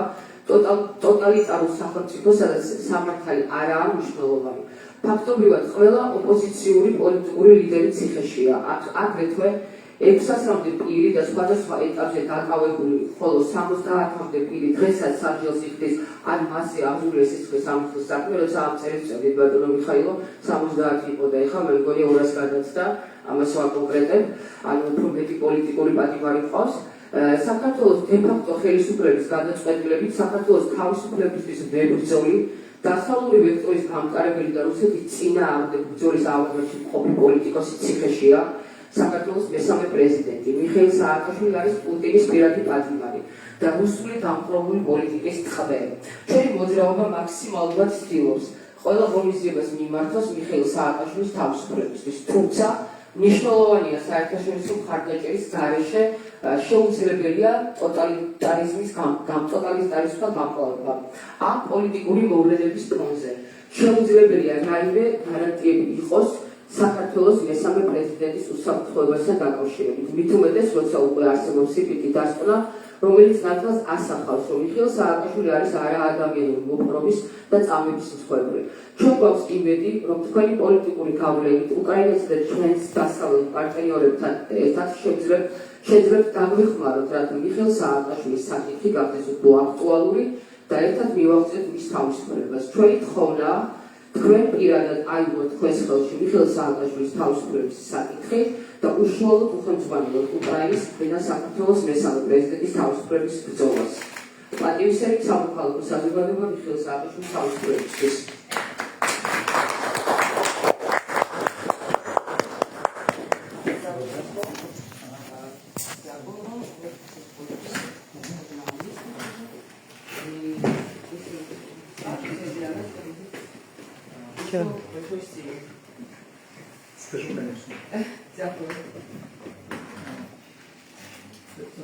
ტოტალიტარულ სახელმწიფოს, სადაც სამართალი არაა მნიშვნელოვანი. ფაქტობრივად ყველა ოპოზიციური პოლიტიკური ლიდერი ციხეშია, აგრეთვე 600-მდე პირი და სხვადასხვა ეტაპზე დაკავებული, ხოლო 70-მდე პირი დღესაც სასჯელს იხდის, ან მასზე აღძულეს სიცოცხლის სამართლის საქმე, როცა ამ წელიწადში ბატონო მიხაილო 70 იყო და ეხლა მე მგონი 200 გადაცდა, ამას ვაკონკრეტებ, ანუ უფრო მეტი პოლიტიკური პატიმარი ყავს. საქართველოს დე-ფაქტო ხელისუფლების გადაწყვეტილებით საქართველოს თავისუფლებისთვის მებრძოლი დასავლური ვექტორის გამყარებელი და რუსეთის წინააღმდეგ ბრძოლის ავანგარდში მყოფი პოლიტიკოსი ციხეშია საქართველოს მესამე პრეზიდენტი მიხეილ სააკაშვილი არის პუტინის პირადი პატიმარი და რუსული დამპყრობლური პოლიტიკის წყე. ჩვენი მოძრაობა მაქსიმალურად ცდილობს ყველა ღონისძიებას მიმართოს მიხეილ სააკაშვილის თავისუფლებისთვის, თუმცა მნიშვნელოვანია საერთაშორისო მხარდაჭერის გარეშე შეუძლებელია ტოტალიტარიზმთან გამკლავება. ამ პოლიტიკური მოვლენების ფონზე შეუძლებელია რაიმე გარანტიები იყოს საქართველოს მესამე პრეზიდენტის უსაფრთხოებასთან დაკავშირებით. მით უმეტეს, როცა უკვე არსებობს სიპიტი დასკვნა, რომელიც ნათელს ასახავს, რომ მიხეილ სააკაშვილი არის არაადამიანური მოპყრობის და წამების მსხვერპლი. ჩვენ გვაქვს იმედი, რომ თქვენი პოლიტიკური გავლენით უკრაინასა და ჩვენს დასავლელ პარტნიორებთან ერთად შეძლებთ დაგვეხმაროთ, რათა მიხეილ სააკაშვილის საკითხი გახდეს უფრო აქტუალური და ერთად მივაღწიოთ მის თავისუფლებას. ჩვენი თხოვნა თქვენ პირადად აიღოთ თქვენს ხელში მიხეილ სააკაშვილის თავისუფლების საკითხი და უშუალოდ უხელმძღვანელოთ უკრაინის და საქართველოს მესამე პრეზიდენტის თავისუფლების ბრძოლას. პატივისცემით სამოქალაქო საზოგადოება მიხეილ სააკაშვილის თავისუფლებისთვის. Скажу, конечно. Дякую.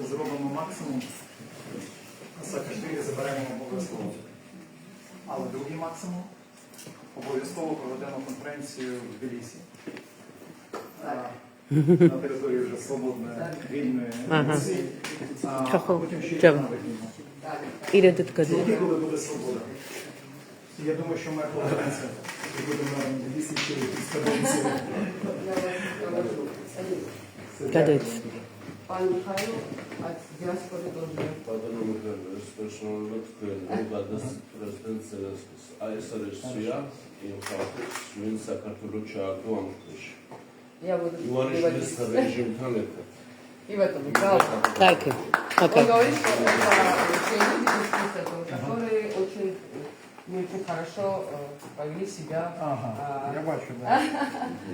Зробимо максимум. Саакашвілі заберемо обов'язково. Але другий максимум обов'язково проведемо конференцію в Тбілісі. На території вже свободної, вільної Росії. А потім ще й на вихідному. Тільки коли буде свобода. Я думаю, що моя конференція буде на Тбілісі чи в Стамбулі. Пан Михайло, а диаспора тоже. Пардон, Михайло, спрашиваю, президент Зеленский. А если Россия и Франция, мы Саакашвили чаку амтыш. Я буду. И он решил режим танека. И в этом правда. Так. Он говорит, что которые очень хорошо повели себя. Ага, я бачу, да.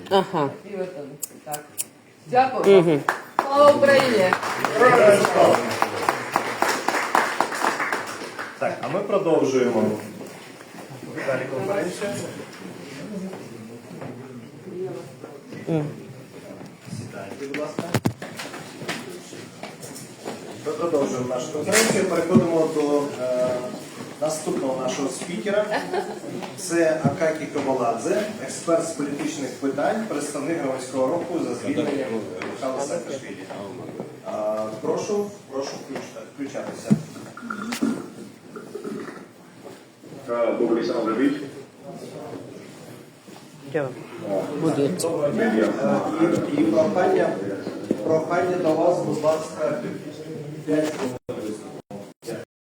Ага. И в этом. Так. Дякую. Слава Україні! Так, а ми продовжуємо далі конференцію. Сідайте, будь ласка. Ми продовжуємо нашу конференцію. Переходимо до наступного нашого спікера. Це Акакій Коболадзе, експерт з політичних питань, представник громадського руху за звільнення Михайла Саакашвілі. Прошу включатися. მოგესალმებით. І прохання до вас, будь ласка, 5 хвилин.